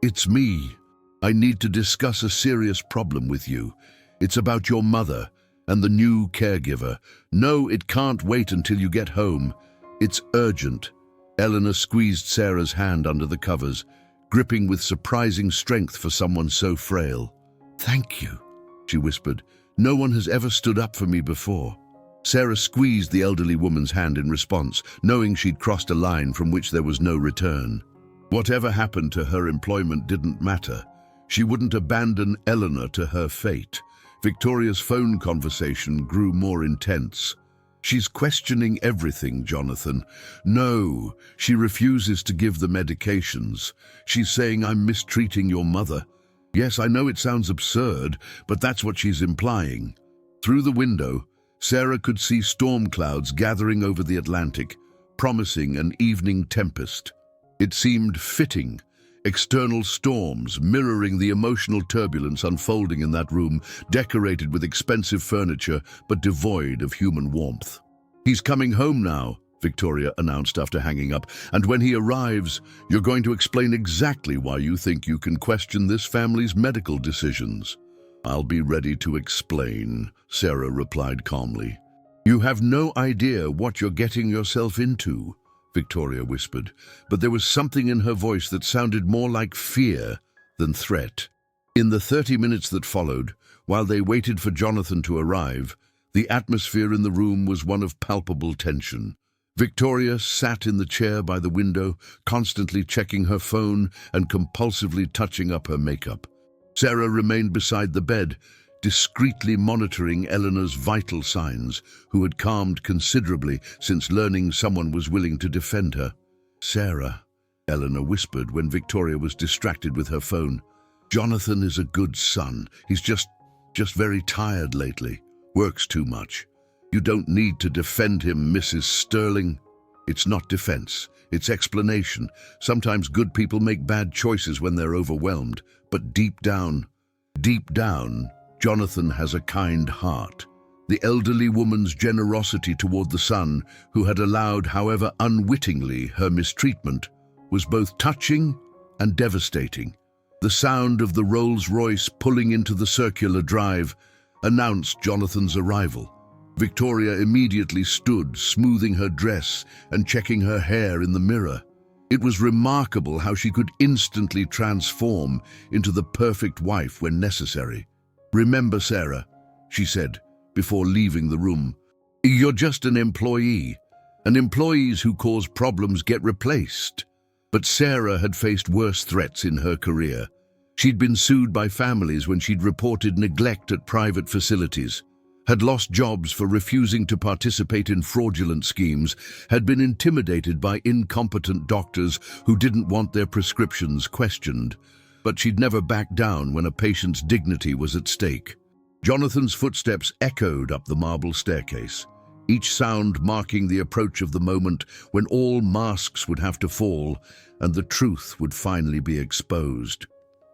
it's me. I need to discuss a serious problem with you. It's about your mother and the new caregiver. No, it can't wait until you get home. It's urgent." Eleanor squeezed Sarah's hand under the covers, gripping with surprising strength for someone so frail. "Thank you," she whispered. "No one has ever stood up for me before." Sarah squeezed the elderly woman's hand in response, knowing she'd crossed a line from which there was no return. Whatever happened to her employment didn't matter. She wouldn't abandon Eleanor to her fate. Victoria's phone conversation grew more intense. "She's questioning everything, Jonathan. No, she refuses to give the medications. She's saying I'm mistreating your mother. Yes, I know it sounds absurd, but that's what she's implying." Through the window, Sarah could see storm clouds gathering over the Atlantic, promising an evening tempest. It seemed fitting. External storms mirroring the emotional turbulence unfolding in that room, decorated with expensive furniture but devoid of human warmth. "He's coming home now," Victoria announced after hanging up, "and when he arrives, you're going to explain exactly why you think you can question this family's medical decisions." "I'll be ready to explain," Sarah replied calmly. "You have no idea what you're getting yourself into," Victoria whispered, but there was something in her voice that sounded more like fear than threat. In the 30 minutes that followed, while they waited for Jonathan to arrive, the atmosphere in the room was one of palpable tension. Victoria sat in the chair by the window, constantly checking her phone and compulsively touching up her makeup. Sarah remained beside the bed, discreetly monitoring Eleanor's vital signs, who had calmed considerably since learning someone was willing to defend her. "Sarah," Eleanor whispered when Victoria was distracted with her phone. "Jonathan is a good son. He's just very tired lately. Works too much. You don't need to defend him, Mrs. Sterling." "It's not defense, it's explanation. Sometimes good people make bad choices when they're overwhelmed, but deep down, Jonathan has a kind heart." The elderly woman's generosity toward the son, who had allowed, however unwittingly, her mistreatment, was both touching and devastating. The sound of the Rolls-Royce pulling into the circular drive announced Jonathan's arrival. Victoria immediately stood, smoothing her dress and checking her hair in the mirror. It was remarkable how she could instantly transform into the perfect wife when necessary. "Remember, Sarah," she said before leaving the room, "you're just an employee, and employees who cause problems get replaced." But Sarah had faced worse threats in her career. She'd been sued by families when she'd reported neglect at private facilities. had lost jobs for refusing to participate in fraudulent schemes, had been intimidated by incompetent doctors who didn't want their prescriptions questioned. But she'd never backed down when a patient's dignity was at stake. Jonathan's footsteps echoed up the marble staircase, each sound marking the approach of the moment when all masks would have to fall and the truth would finally be exposed.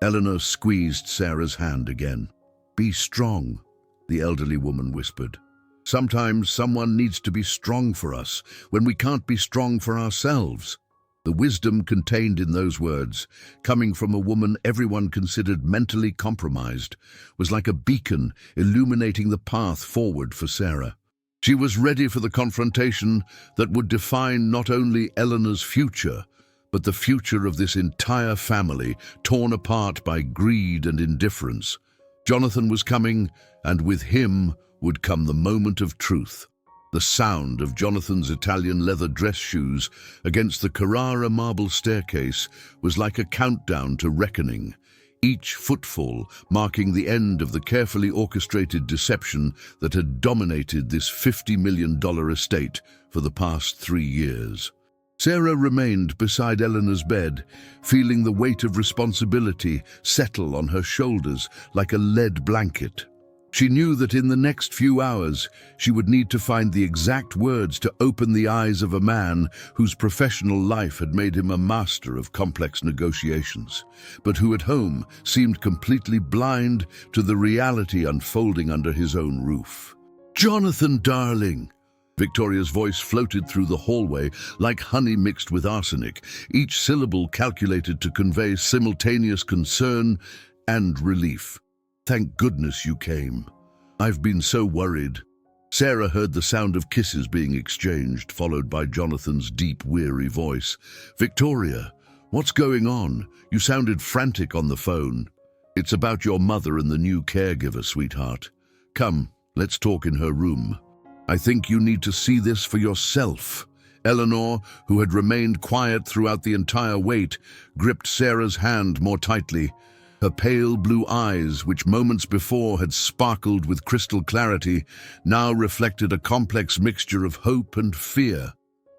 Eleanor squeezed Sarah's hand again. "Be strong," the elderly woman whispered. "Sometimes someone needs to be strong for us when we can't be strong for ourselves." The wisdom contained in those words, coming from a woman everyone considered mentally compromised, was like a beacon illuminating the path forward for Sarah. She was ready for the confrontation that would define not only Eleanor's future, but the future of this entire family, torn apart by greed and indifference. Jonathan was coming, and with him would come the moment of truth. The sound of Jonathan's Italian leather dress shoes against the Carrara marble staircase was like a countdown to reckoning, each footfall marking the end of the carefully orchestrated deception that had dominated this $50 million estate for the past 3 years. Sarah remained beside Eleanor's bed, feeling the weight of responsibility settle on her shoulders like a lead blanket. She knew that in the next few hours she would need to find the exact words to open the eyes of a man whose professional life had made him a master of complex negotiations, but who at home seemed completely blind to the reality unfolding under his own roof. "Jonathan, darling!" Victoria's voice floated through the hallway like honey mixed with arsenic, each syllable calculated to convey simultaneous concern and relief. "Thank goodness you came. I've been so worried." Sarah heard the sound of kisses being exchanged, followed by Jonathan's deep, weary voice. "Victoria, what's going on? You sounded frantic on the phone." "It's about your mother and the new caregiver, sweetheart. Come, let's talk in her room. I think you need to see this for yourself." Eleanor, who had remained quiet throughout the entire wait, gripped Sarah's hand more tightly. Her pale blue eyes, which moments before had sparkled with crystal clarity, now reflected a complex mixture of hope and fear.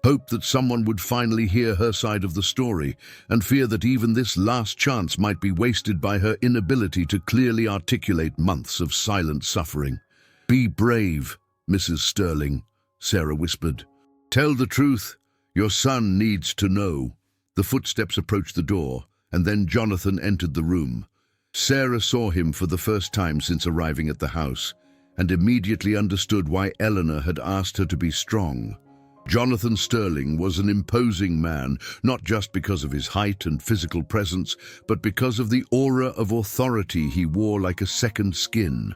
Hope that someone would finally hear her side of the story, and fear that even this last chance might be wasted by her inability to clearly articulate months of silent suffering. "Be brave, Mrs. Sterling," Sarah whispered. "Tell the truth. Your son needs to know." The footsteps approached the door, and then Jonathan entered the room. Sarah saw him for the first time since arriving at the house, and immediately understood why Eleanor had asked her to be strong. Jonathan Sterling was an imposing man, not just because of his height and physical presence, but because of the aura of authority he wore like a second skin.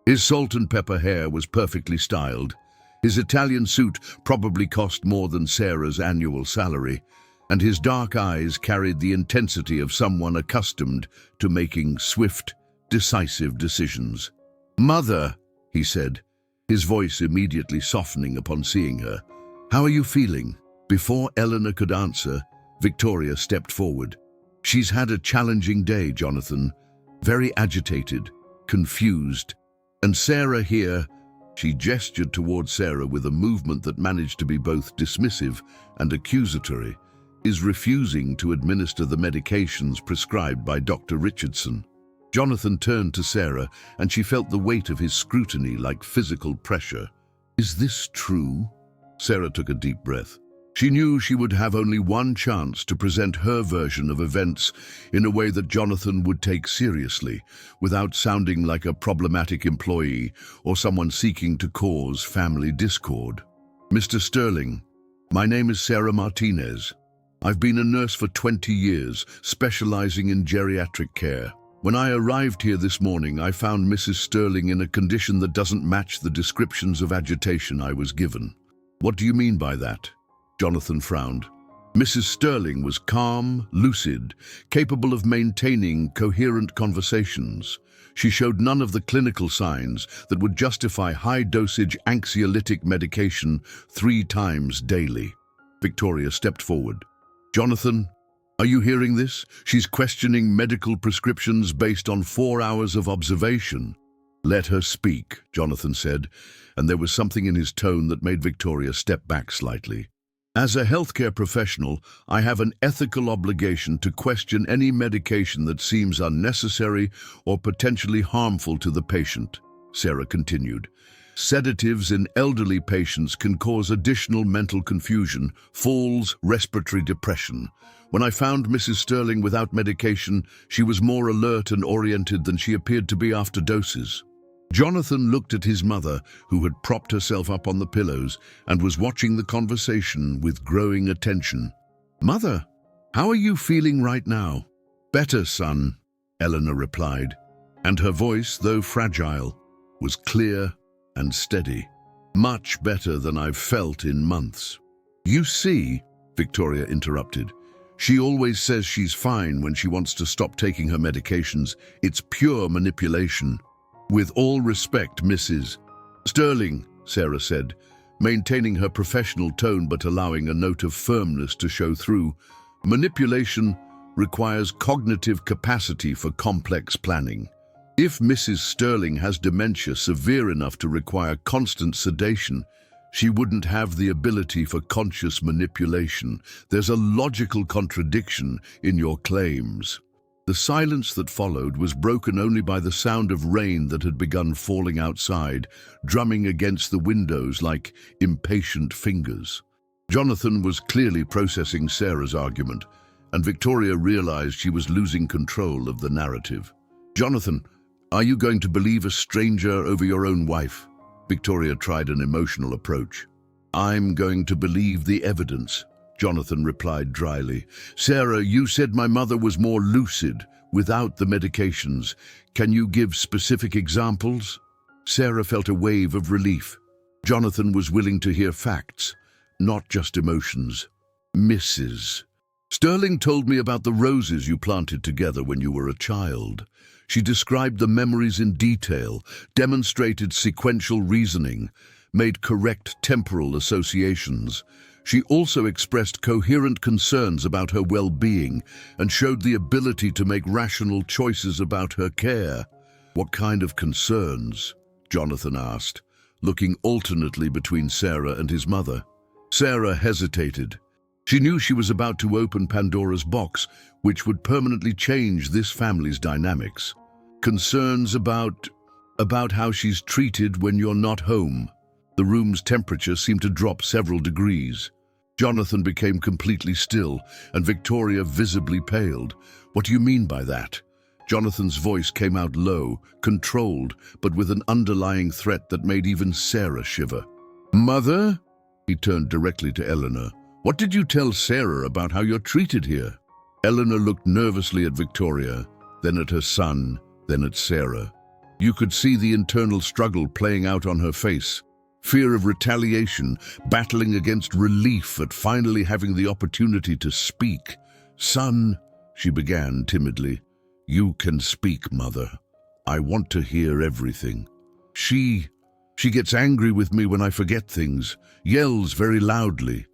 His salt and pepper hair was perfectly styled. His Italian suit probably cost more than Sarah's annual salary, and his dark eyes carried the intensity of someone accustomed to making swift, decisive decisions. "Mother," he said, his voice immediately softening upon seeing her. "How are you feeling?" Before Eleanor could answer, Victoria stepped forward. "She's had a challenging day, Jonathan. Very agitated, confused. And Sarah here," she gestured towards Sarah with a movement that managed to be both dismissive and accusatory, "is refusing to administer the medications prescribed by Dr. Richardson." Jonathan turned to Sarah, and she felt the weight of his scrutiny like physical pressure. "Is this true?" Sarah took a deep breath. She knew she would have only one chance to present her version of events in a way that Jonathan would take seriously, without sounding like a problematic employee or someone seeking to cause family discord. "Mr. Sterling, my name is Sarah Martinez. I've been a nurse for 20 years, specializing in geriatric care. When I arrived here this morning, I found Mrs. Sterling in a condition that doesn't match the descriptions of agitation I was given." "What do you mean by that?" Jonathan frowned. Mrs. Sterling was calm, lucid, capable of maintaining coherent conversations. She showed none of the clinical signs that would justify high-dosage anxiolytic medication 3 times daily. Victoria stepped forward. "Jonathan, are you hearing this? She's questioning medical prescriptions based on 4 hours of observation." "Let her speak," Jonathan said, and there was something in his tone that made Victoria step back slightly. "As a healthcare professional, I have an ethical obligation to question any medication that seems unnecessary or potentially harmful to the patient," Sarah continued. "Sedatives in elderly patients can cause additional mental confusion, falls, respiratory depression. When I found Mrs. Sterling without medication, she was more alert and oriented than she appeared to be after doses." Jonathan looked at his mother, who had propped herself up on the pillows and was watching the conversation with growing attention. "Mother, how are you feeling right now?" "Better, son," Eleanor replied, and her voice, though fragile, was clear and steady. "Much better than I've felt in months." "You see," Victoria interrupted, "she always says she's fine when she wants to stop taking her medications. It's pure manipulation." "With all respect, Mrs. Sterling," Sarah said, maintaining her professional tone but allowing a note of firmness to show through, "manipulation requires cognitive capacity for complex planning. If Mrs. Sterling has dementia severe enough to require constant sedation, she wouldn't have the ability for conscious manipulation. There's a logical contradiction in your claims." The silence that followed was broken only by the sound of rain that had begun falling outside, drumming against the windows like impatient fingers. Jonathan was clearly processing Sarah's argument, and Victoria realized she was losing control of the narrative. "Jonathan, are you going to believe a stranger over your own wife?" Victoria tried an emotional approach. "I'm going to believe the evidence," Jonathan replied dryly. "Sarah, you said my mother was more lucid without the medications. Can you give specific examples?" Sarah felt a wave of relief. Jonathan was willing to hear facts, not just emotions. "Mrs. Sterling told me about the roses you planted together when you were a child. She described the memories in detail, demonstrated sequential reasoning, made correct temporal associations. She also expressed coherent concerns about her well-being and showed the ability to make rational choices about her care." "What kind of concerns?" Jonathan asked, looking alternately between Sarah and his mother. Sarah hesitated. She knew she was about to open Pandora's box, which would permanently change this family's dynamics. "Concerns about how she's treated when you're not home." The room's temperature seemed to drop several degrees. Jonathan became completely still, and Victoria visibly paled. "What do you mean by that?" Jonathan's voice came out low, controlled, but with an underlying threat that made even Sarah shiver. "Mother?" He turned directly to Eleanor. "What did you tell Sarah about how you're treated here?" Eleanor looked nervously at Victoria, then at her son, then at Sarah. You could see the internal struggle playing out on her face. Fear of retaliation, battling against relief at finally having the opportunity to speak. "Son," she began timidly. "You can speak, Mother. I want to hear everything. She gets angry with me when I forget things, yells very loudly,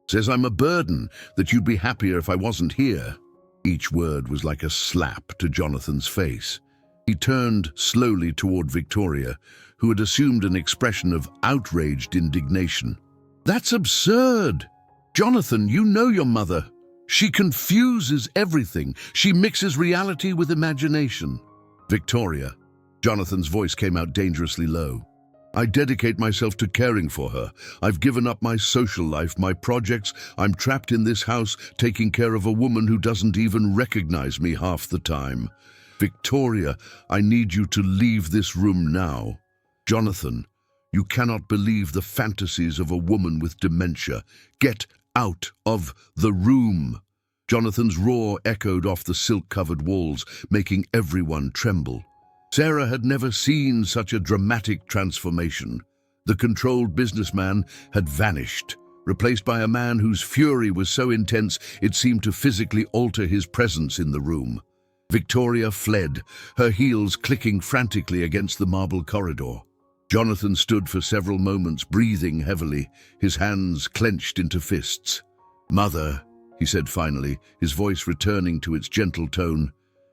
says I'm a burden, that you'd be happier if I wasn't here." Each word was like a slap to Jonathan's face. He turned slowly toward Victoria, who had assumed an expression of outraged indignation. "That's absurd! Jonathan, you know your mother. She confuses everything. She mixes reality with imagination." "Victoria," Jonathan's voice came out dangerously low. "I dedicate myself to caring for her. I've given up my social life, my projects. I'm trapped in this house, taking care of a woman who doesn't even recognize me half the time. Victoria, I need you to leave this room now. Jonathan, you cannot believe the fantasies of a woman with dementia. Get out of the room." Jonathan's roar echoed off the silk-covered walls, making everyone tremble. Sarah had never seen such a dramatic transformation. The controlled businessman had vanished, replaced by a man whose fury was so intense it seemed to physically alter his presence in the room. Victoria fled, her heels clicking frantically against the marble corridor. Jonathan stood for several moments, breathing heavily, his hands clenched into fists. "Mother," he said finally, his voice returning to its gentle tone,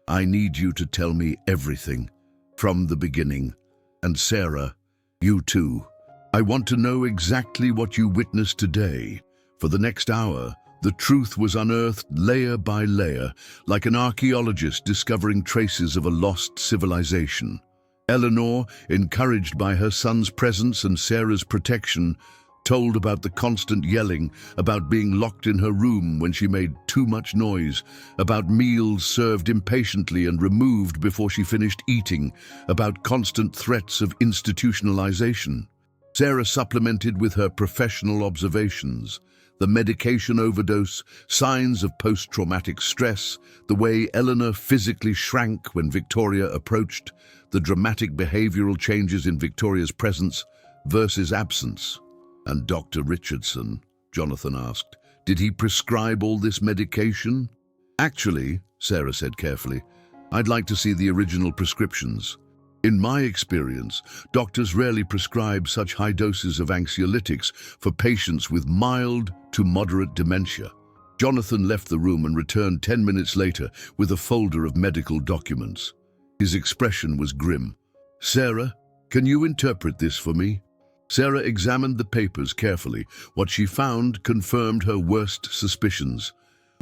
"I need you to tell me everything, from the beginning. And Sarah, you too. I want to know exactly what you witnessed today. For the next hour, the truth was unearthed layer by layer, like an archaeologist discovering traces of a lost civilization. Eleanor, encouraged by her son's presence and Sarah's protection, told about the constant yelling, about being locked in her room when she made too much noise, about meals served impatiently and removed before she finished eating, about constant threats of institutionalization. Sarah supplemented with her professional observations, the medication overdose, signs of post-traumatic stress, the way Eleanor physically shrank when Victoria approached, the dramatic behavioral changes in Victoria's presence versus absence. And Dr. Richardson, Jonathan asked, did he prescribe all this medication? Actually, Sarah said carefully, I'd like to see the original prescriptions. In my experience, doctors rarely prescribe such high doses of anxiolytics for patients with mild to moderate dementia. Jonathan left the room and returned 10 minutes later with a folder of medical documents. His expression was grim. Sarah, can you interpret this for me? Sarah examined the papers carefully. What she found confirmed her worst suspicions.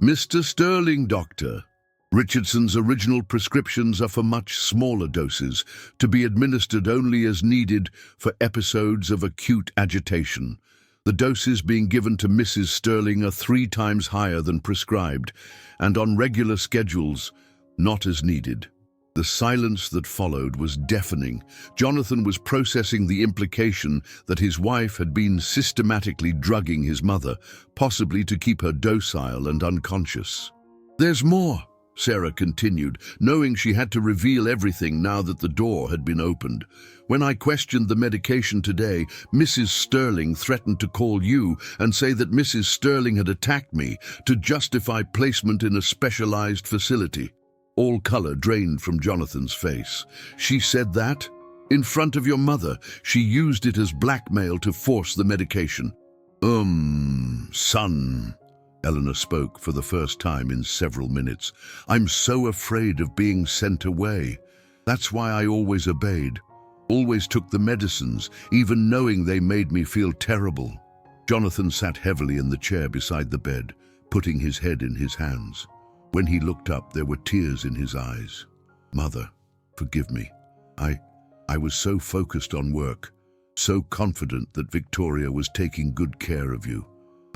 Mr. Sterling, doctor. Richardson's original prescriptions are for much smaller doses, to be administered only as needed for episodes of acute agitation. The doses being given to Mrs. Sterling are 3 times higher than prescribed, and on regular schedules, not as needed. The silence that followed was deafening. Jonathan was processing the implication that his wife had been systematically drugging his mother, possibly to keep her docile and unconscious. There's more, Sarah continued, knowing she had to reveal everything now that the door had been opened. When I questioned the medication today, Mrs. Sterling threatened to call you and say that Mrs. Sterling had attacked me to justify placement in a specialized facility. All color drained from Jonathan's face. She said that? In front of your mother, she used it as blackmail to force the medication. Son, Eleanor spoke for the first time in several minutes. I'm so afraid of being sent away. That's why I always obeyed. Always took the medicines, even knowing they made me feel terrible. Jonathan sat heavily in the chair beside the bed, putting his head in his hands. When he looked up, there were tears in his eyes. Mother, forgive me. I was so focused on work, so confident that Victoria was taking good care of you.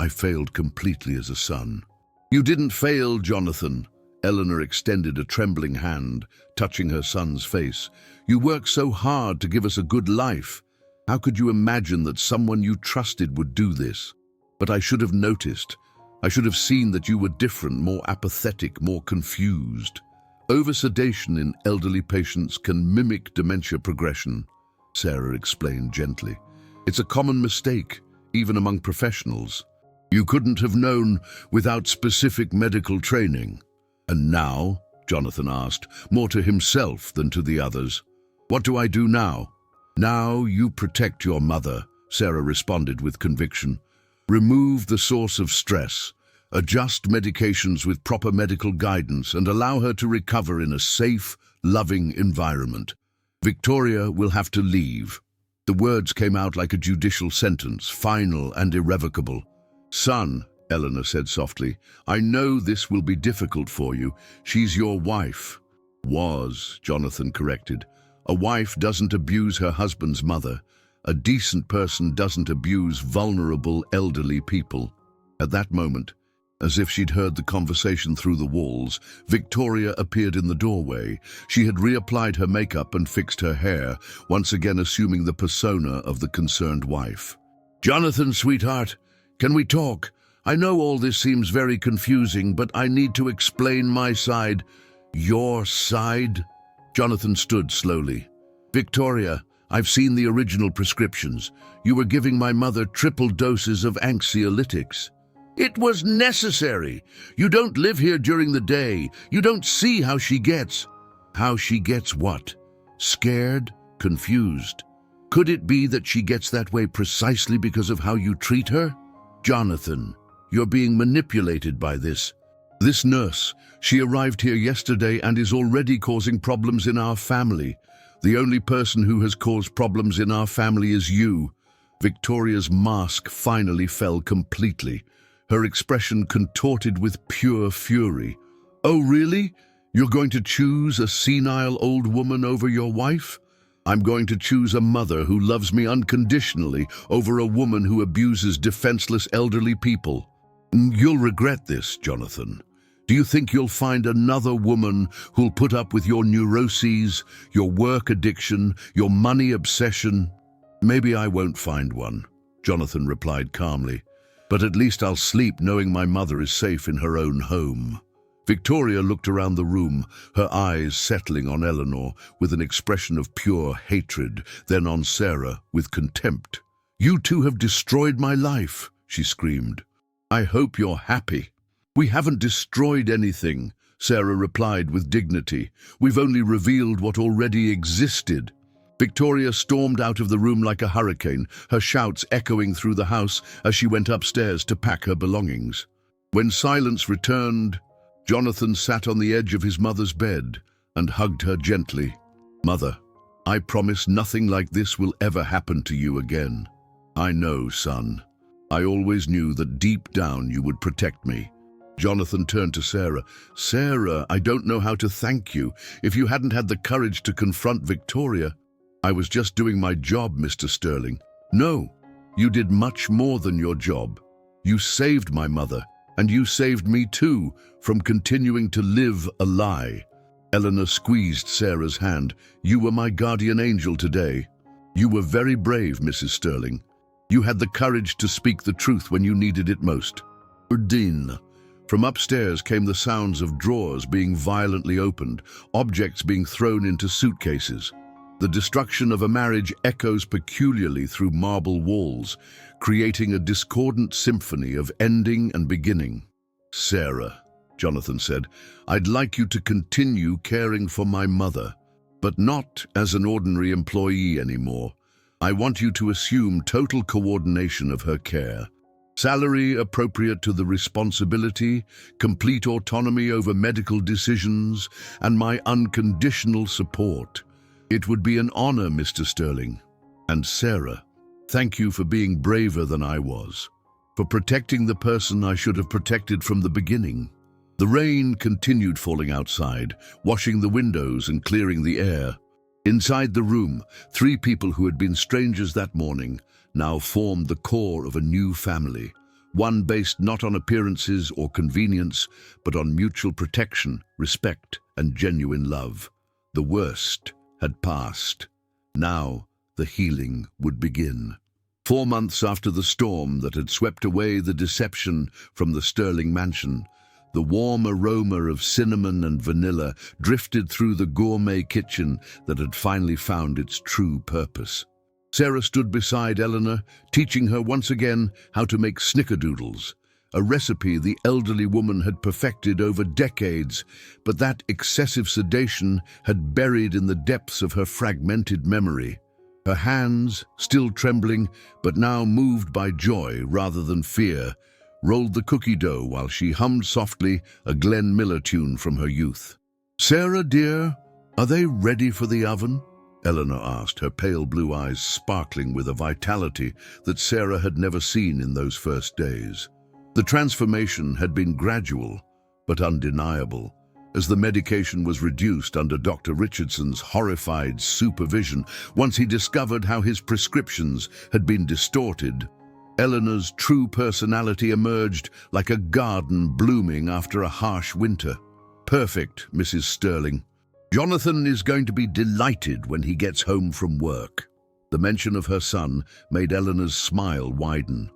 I failed completely as a son. You didn't fail, Jonathan. Eleanor extended a trembling hand, touching her son's face. You worked so hard to give us a good life. How could you imagine that someone you trusted would do this? But I should have noticed. I should have seen that you were different, more apathetic, more confused. Oversedation in elderly patients can mimic dementia progression, Sarah explained gently. It's a common mistake, even among professionals. You couldn't have known without specific medical training. And now, Jonathan asked, more to himself than to the others. What do I do now? Now you protect your mother, Sarah responded with conviction. Remove the source of stress, adjust medications with proper medical guidance, and allow her to recover in a safe, loving environment. Victoria will have to leave. The words came out like a judicial sentence, final and irrevocable. Son, Eleanor said softly, I know this will be difficult for you. She's your wife. Was, Jonathan corrected. A wife doesn't abuse her husband's mother. A decent person doesn't abuse vulnerable, elderly people. At that moment, as if she'd heard the conversation through the walls, Victoria appeared in the doorway. She had reapplied her makeup and fixed her hair, once again assuming the persona of the concerned wife. Jonathan, sweetheart, can we talk? I know all this seems very confusing, but I need to explain my side. Your side? Jonathan stood slowly. Victoria, I've seen the original prescriptions. You were giving my mother triple doses of anxiolytics. It was necessary. You don't live here during the day. You don't see how she gets. How she gets what? Scared? Confused? Could it be that she gets that way precisely because of how you treat her? Jonathan, you're being manipulated by this. This nurse, she arrived here yesterday and is already causing problems in our family. The only person who has caused problems in our family is you." Victoria's mask finally fell completely, her expression contorted with pure fury. "Oh, really? You're going to choose a senile old woman over your wife? I'm going to choose a mother who loves me unconditionally over a woman who abuses defenseless elderly people." "You'll regret this, Jonathan. Do you think you'll find another woman who'll put up with your neuroses, your work addiction, your money obsession?" "Maybe I won't find one," Jonathan replied calmly, "but at least I'll sleep knowing my mother is safe in her own home." Victoria looked around the room, her eyes settling on Eleanor with an expression of pure hatred, then on Sarah with contempt. "You two have destroyed my life," she screamed. "I hope you're happy." "We haven't destroyed anything," Sarah replied with dignity. "We've only revealed what already existed." Victoria stormed out of the room like a hurricane, her shouts echoing through the house as she went upstairs to pack her belongings. When silence returned, Jonathan sat on the edge of his mother's bed and hugged her gently. "Mother, I promise nothing like this will ever happen to you again." "I know, son. I always knew that deep down you would protect me." Jonathan turned to Sarah. "Sarah, I don't know how to thank you. If you hadn't had the courage to confront Victoria—" "I was just doing my job, Mr. Sterling." "No, you did much more than your job. You saved my mother, and you saved me too, from continuing to live a lie." Eleanor squeezed Sarah's hand. "You were my guardian angel today. You were very brave, Mrs. Sterling. You had the courage to speak the truth when you needed it most." "Dean." From upstairs came the sounds of drawers being violently opened, objects being thrown into suitcases. The destruction of a marriage echoes peculiarly through marble walls, creating a discordant symphony of ending and beginning. "Sarah," Jonathan said, "I'd like you to continue caring for my mother, but not as an ordinary employee anymore. I want you to assume total coordination of her care. Salary appropriate to the responsibility, complete autonomy over medical decisions, and my unconditional support. It would be an honor, Mr. Sterling. And Sarah, thank you for being braver than I was, for protecting the person I should have protected from the beginning." The rain continued falling outside, washing the windows and clearing the air. Inside the room, 3 people who had been strangers that morning now formed the core of a new family, one based not on appearances or convenience, but on mutual protection, respect, and genuine love. The worst had passed. Now the healing would begin. 4 months after the storm that had swept away the deception from the Sterling mansion, the warm aroma of cinnamon and vanilla drifted through the gourmet kitchen that had finally found its true purpose. Sarah stood beside Eleanor, teaching her once again how to make snickerdoodles, a recipe the elderly woman had perfected over decades, but that excessive sedation had buried in the depths of her fragmented memory. Her hands, still trembling, but now moved by joy rather than fear, rolled the cookie dough while she hummed softly a Glenn Miller tune from her youth. "Sarah, dear, are they ready for the oven?" Eleanor asked, her pale blue eyes sparkling with a vitality that Sarah had never seen in those first days. The transformation had been gradual, but undeniable, as the medication was reduced under Dr. Richardson's horrified supervision once he discovered how his prescriptions had been distorted. Eleanor's true personality emerged like a garden blooming after a harsh winter. "Perfect, Mrs. Sterling. Jonathan is going to be delighted when he gets home from work." The mention of her son made Eleanor's smile widen.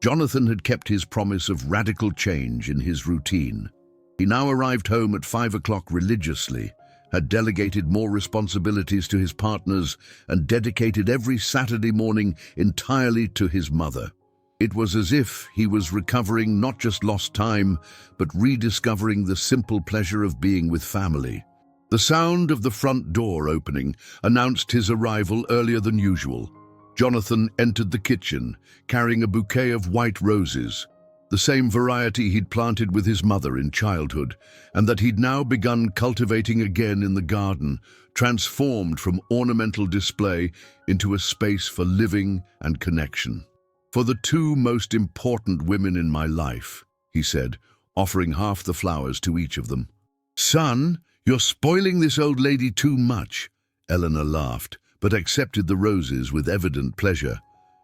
Jonathan had kept his promise of radical change in his routine. He now arrived home at 5 o'clock religiously, had delegated more responsibilities to his partners, and dedicated every Saturday morning entirely to his mother. It was as if he was recovering not just lost time, but rediscovering the simple pleasure of being with family. The sound of the front door opening announced his arrival earlier than usual. Jonathan entered the kitchen, carrying a bouquet of white roses. the same variety he'd planted with his mother in childhood, and that he'd now begun cultivating again in the garden, transformed from ornamental display into a space for living and connection. "For the two most important women in my life," he said, offering half the flowers to each of them. "Son, you're spoiling this old lady too much." Eleanor laughed, but accepted the roses with evident pleasure.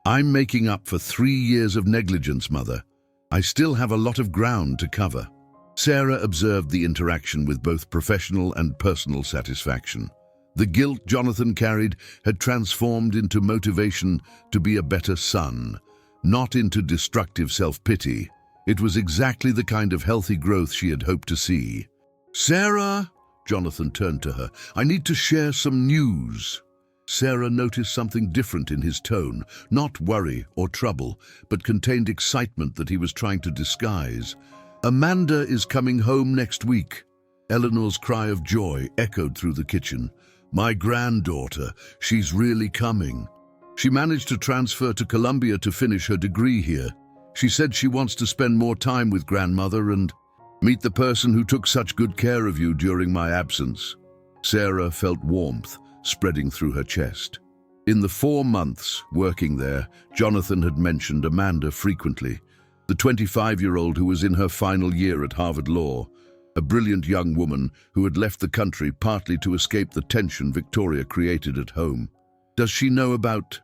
"I'm making up for 3 years of negligence, Mother. I still have a lot of ground to cover." Sarah observed the interaction with both professional and personal satisfaction. The guilt Jonathan carried had transformed into motivation to be a better son, not into destructive self-pity. It was exactly the kind of healthy growth she had hoped to see. "Sarah," Jonathan turned to her, "I need to share some news." Sarah noticed something different in his tone, not worry or trouble, but contained excitement that he was trying to disguise. "Amanda is coming home next week." Eleanor's cry of joy echoed through the kitchen. "My granddaughter, she's really coming. She managed to transfer to Columbia to finish her degree here. She said she wants to spend more time with grandmother and meet the person who took such good care of you during my absence." Sarah felt warmth spreading through her chest. In the 4 months working there, Jonathan had mentioned Amanda frequently, the 25-year-old who was in her final year at Harvard Law, a brilliant young woman who had left the country partly to escape the tension Victoria created at home. "Does she know about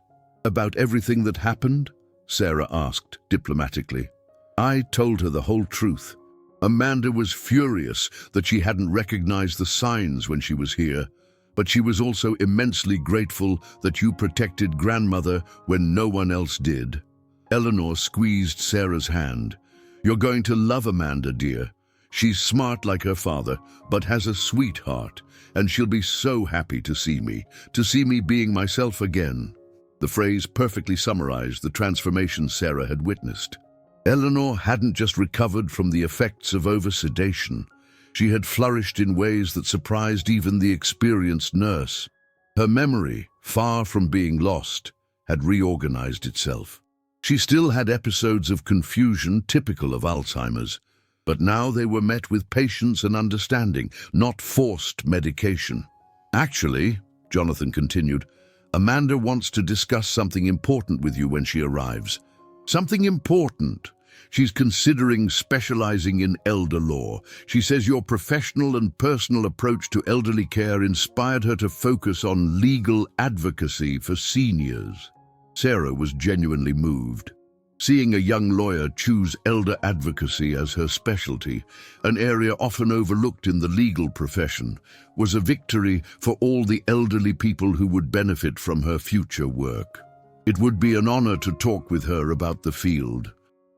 everything that happened?" Sarah asked diplomatically. "I told her the whole truth. Amanda was furious that she hadn't recognized the signs when she was here, but she was also immensely grateful that you protected grandmother when no one else did." Eleanor squeezed Sarah's hand. "You're going to love Amanda, dear. She's smart like her father, but has a sweetheart, and she'll be so happy to see me being myself again." The phrase perfectly summarized the transformation Sarah had witnessed. Eleanor hadn't just recovered from the effects of oversedation. She had flourished in ways that surprised even the experienced nurse. Her memory, far from being lost, had reorganized itself. She still had episodes of confusion typical of Alzheimer's, but now they were met with patience and understanding, not forced medication. "Actually," Jonathan continued, "Amanda wants to discuss something important with you when she arrives. Something important. She's considering specializing in elder law. She says your professional and personal approach to elderly care inspired her to focus on legal advocacy for seniors." Sarah was genuinely moved. Seeing a young lawyer choose elder advocacy as her specialty, an area often overlooked in the legal profession, was a victory for all the elderly people who would benefit from her future work. It would be an honor to talk with her about the field.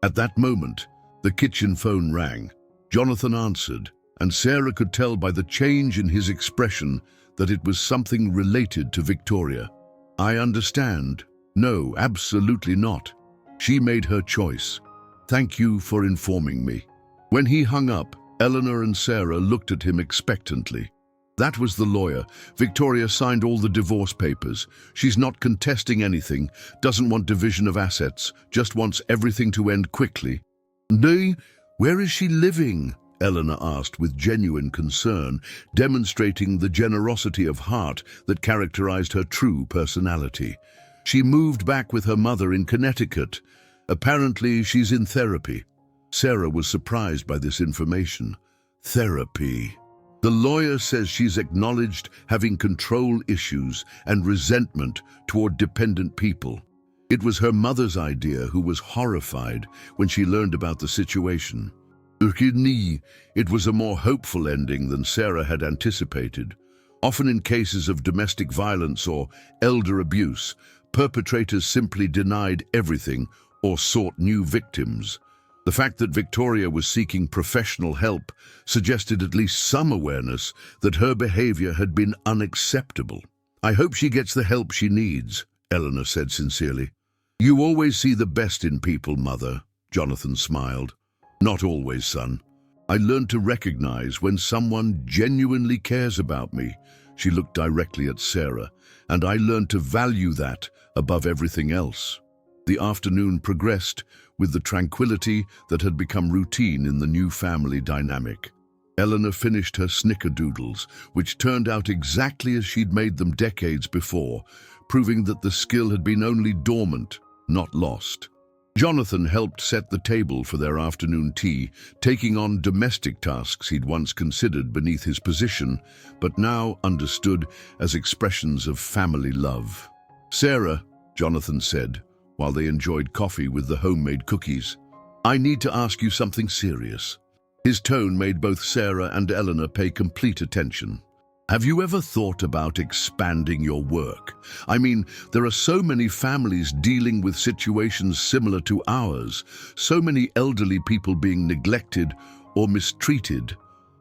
At that moment, the kitchen phone rang. Jonathan answered, and Sarah could tell by the change in his expression that it was something related to Victoria. "I understand. No, absolutely not. She made her choice. Thank you for informing me." When he hung up, Eleanor and Sarah looked at him expectantly. That was the lawyer. Victoria signed all the divorce papers. She's not contesting anything, doesn't want division of assets, just wants everything to end quickly. "Nay, where is she living?" Eleanor asked with genuine concern, demonstrating the generosity of heart that characterized her true personality. "She moved back with her mother in Connecticut. Apparently, she's in therapy." Sarah was surprised by this information. Therapy. The lawyer says she's acknowledged having control issues and resentment toward dependent people. It was her mother's idea, who was horrified when she learned about the situation. It was a more hopeful ending than Sarah had anticipated. Often in cases of domestic violence or elder abuse, perpetrators simply denied everything or sought new victims. The fact that Victoria was seeking professional help suggested at least some awareness that her behavior had been unacceptable. "I hope she gets the help she needs," Eleanor said sincerely. "You always see the best in people, Mother," Jonathan smiled. "Not always, son. I learned to recognize when someone genuinely cares about me." She looked directly at Sarah, "and I learned to value that above everything else." The afternoon progressed with the tranquility that had become routine in the new family dynamic. Eleanor finished her snickerdoodles, which turned out exactly as she'd made them decades before, proving that the skill had been only dormant, not lost. Jonathan helped set the table for their afternoon tea, taking on domestic tasks he'd once considered beneath his position, but now understood as expressions of family love. "Sarah," Jonathan said, while they enjoyed coffee with the homemade cookies, "I need to ask you something serious." His tone made both Sarah and Eleanor pay complete attention. "Have you ever thought about expanding your work? I mean, there are so many families dealing with situations similar to ours, so many elderly people being neglected or mistreated."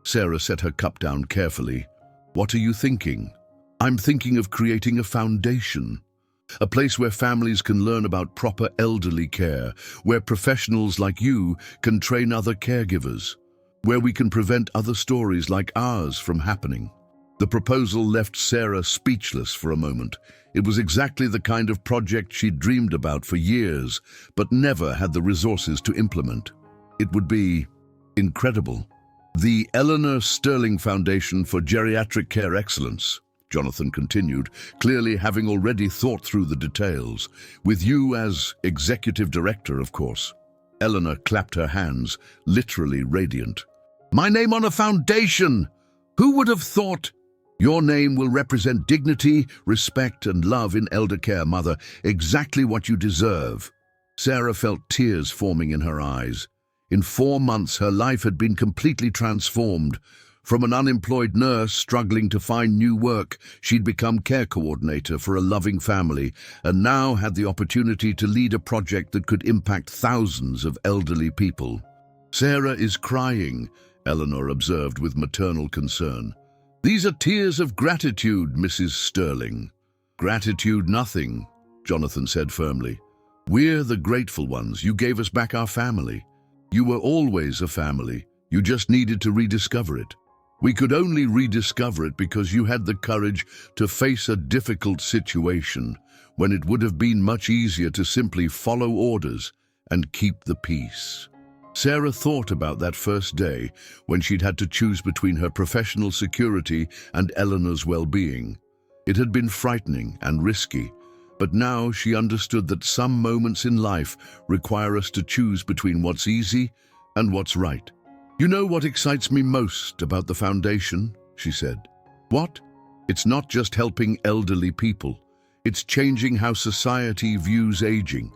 Sarah set her cup down carefully. "What are you thinking?" "I'm thinking of creating a foundation. A place where families can learn about proper elderly care, where professionals like you can train other caregivers, where we can prevent other stories like ours from happening." The proposal left Sarah speechless for a moment. It was exactly the kind of project she'd dreamed about for years, but never had the resources to implement. It would be incredible. "The Eleanor Sterling Foundation for Geriatric Care Excellence," Jonathan continued, clearly having already thought through the details. "With you as executive director, of course." Eleanor clapped her hands, literally radiant. "My name on a foundation! Who would have thought? Your name will represent dignity, respect, and love in elder care, Mother, exactly what you deserve." Sarah felt tears forming in her eyes. In 4 months, her life had been completely transformed. From an unemployed nurse struggling to find new work, she'd become care coordinator for a loving family, and now had the opportunity to lead a project that could impact thousands of elderly people. "Sarah is crying," Eleanor observed with maternal concern. "These are tears of gratitude, Mrs. Sterling." "Gratitude nothing," Jonathan said firmly. "We're the grateful ones. You gave us back our family. You were always a family. You just needed to rediscover it. We could only rediscover it because you had the courage to face a difficult situation when it would have been much easier to simply follow orders and keep the peace." Sarah thought about that first day when she'd had to choose between her professional security and Eleanor's well-being. It had been frightening and risky, but now she understood that some moments in life require us to choose between what's easy and what's right. "You know what excites me most about the foundation?" she said. "What? It's not just helping elderly people. It's changing how society views aging.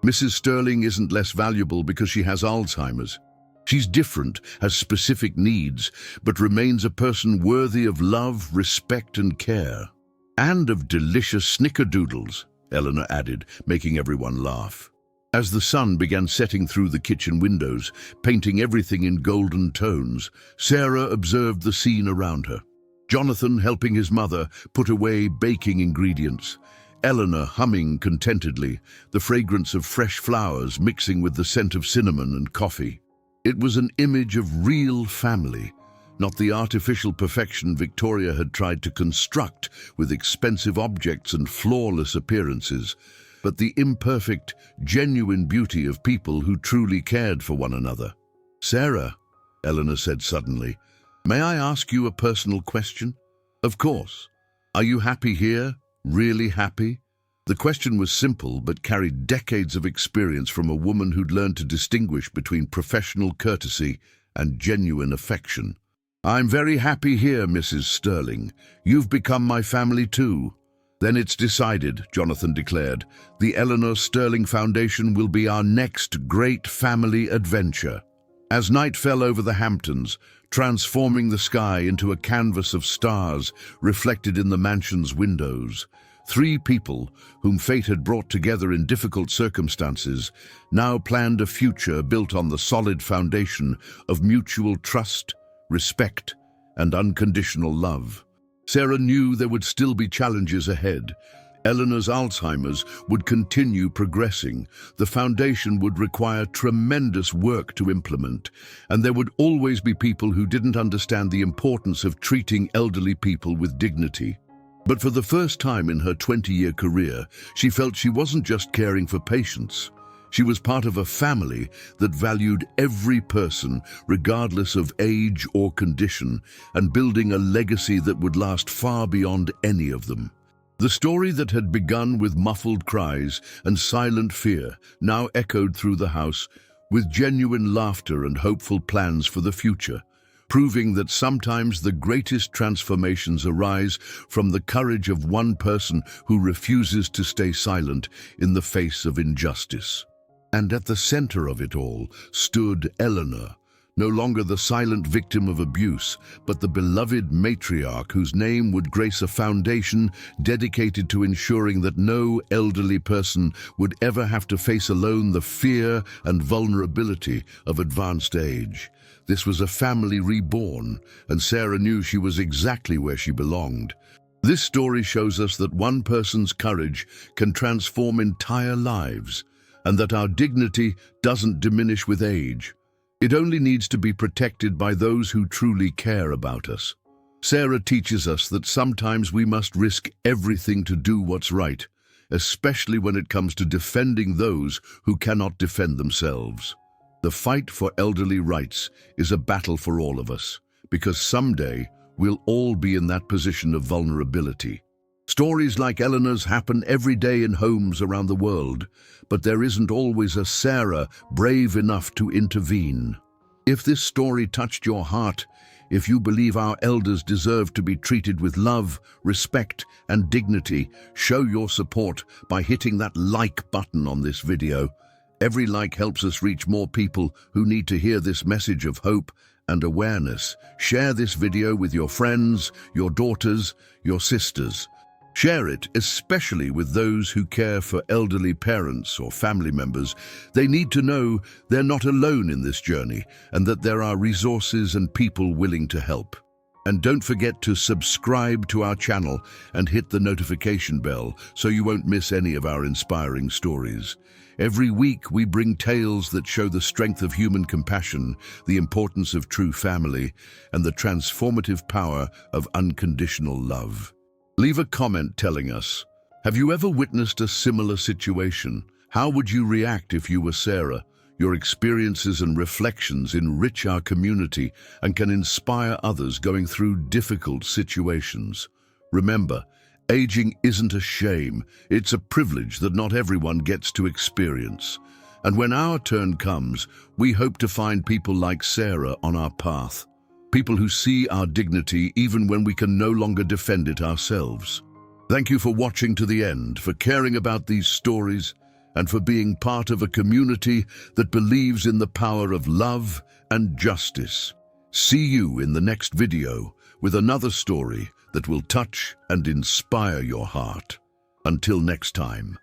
Mrs. Sterling isn't less valuable because she has Alzheimer's. She's different, has specific needs, but remains a person worthy of love, respect, and care. And of delicious snickerdoodles," Eleanor added, making everyone laugh. As the sun began setting through the kitchen windows, painting everything in golden tones, Sarah observed the scene around her. Jonathan helping his mother put away baking ingredients, Eleanor humming contentedly, the fragrance of fresh flowers mixing with the scent of cinnamon and coffee. It was an image of real family, not the artificial perfection Victoria had tried to construct with expensive objects and flawless appearances, but the imperfect, genuine beauty of people who truly cared for one another. "Sarah," Eleanor said suddenly, "may I ask you a personal question?" "Of course. Are you happy here? Really happy?" The question was simple but carried decades of experience from a woman who'd learned to distinguish between professional courtesy and genuine affection. "I'm very happy here, Mrs. Sterling. You've become my family too." "Then it's decided," Jonathan declared. "The Eleanor Sterling Foundation will be our next great family adventure." As night fell over the Hamptons, transforming the sky into a canvas of stars reflected in the mansion's windows, 3 people, whom fate had brought together in difficult circumstances, now planned a future built on the solid foundation of mutual trust, respect, and unconditional love. Sarah knew there would still be challenges ahead. Eleanor's Alzheimer's would continue progressing, the foundation would require tremendous work to implement, and there would always be people who didn't understand the importance of treating elderly people with dignity. But for the first time in her 20-year career, she felt she wasn't just caring for patients. She was part of a family that valued every person, regardless of age or condition, and building a legacy that would last far beyond any of them. The story that had begun with muffled cries and silent fear now echoed through the house with genuine laughter and hopeful plans for the future, proving that sometimes the greatest transformations arise from the courage of one person who refuses to stay silent in the face of injustice. And at the center of it all stood Eleanor, no longer the silent victim of abuse, but the beloved matriarch whose name would grace a foundation dedicated to ensuring that no elderly person would ever have to face alone the fear and vulnerability of advanced age. This was a family reborn, and Sarah knew she was exactly where she belonged. This story shows us that one person's courage can transform entire lives, and that our dignity doesn't diminish with age. It only needs to be protected by those who truly care about us. Sarah teaches us that sometimes we must risk everything to do what's right, especially when it comes to defending those who cannot defend themselves. The fight for elderly rights is a battle for all of us, because someday we'll all be in that position of vulnerability. Stories like Eleanor's happen every day in homes around the world, but there isn't always a Sarah brave enough to intervene. If this story touched your heart, if you believe our elders deserve to be treated with love, respect, and dignity, show your support by hitting that like button on this video. Every like helps us reach more people who need to hear this message of hope and awareness. Share this video with your friends, your daughters, your sisters. Share it, especially with those who care for elderly parents or family members. They need to know they're not alone in this journey and that there are resources and people willing to help. And don't forget to subscribe to our channel and hit the notification bell so you won't miss any of our inspiring stories. Every week we bring tales that show the strength of human compassion, the importance of true family, and the transformative power of unconditional love. Leave a comment telling us, have you ever witnessed a similar situation? How would you react if you were Sarah? Your experiences and reflections enrich our community and can inspire others going through difficult situations. Remember, aging isn't a shame, it's a privilege that not everyone gets to experience. And when our turn comes, we hope to find people like Sarah on our path. People who see our dignity even when we can no longer defend it ourselves. Thank you for watching to the end, for caring about these stories, and for being part of a community that believes in the power of love and justice. See you in the next video with another story that will touch and inspire your heart. Until next time.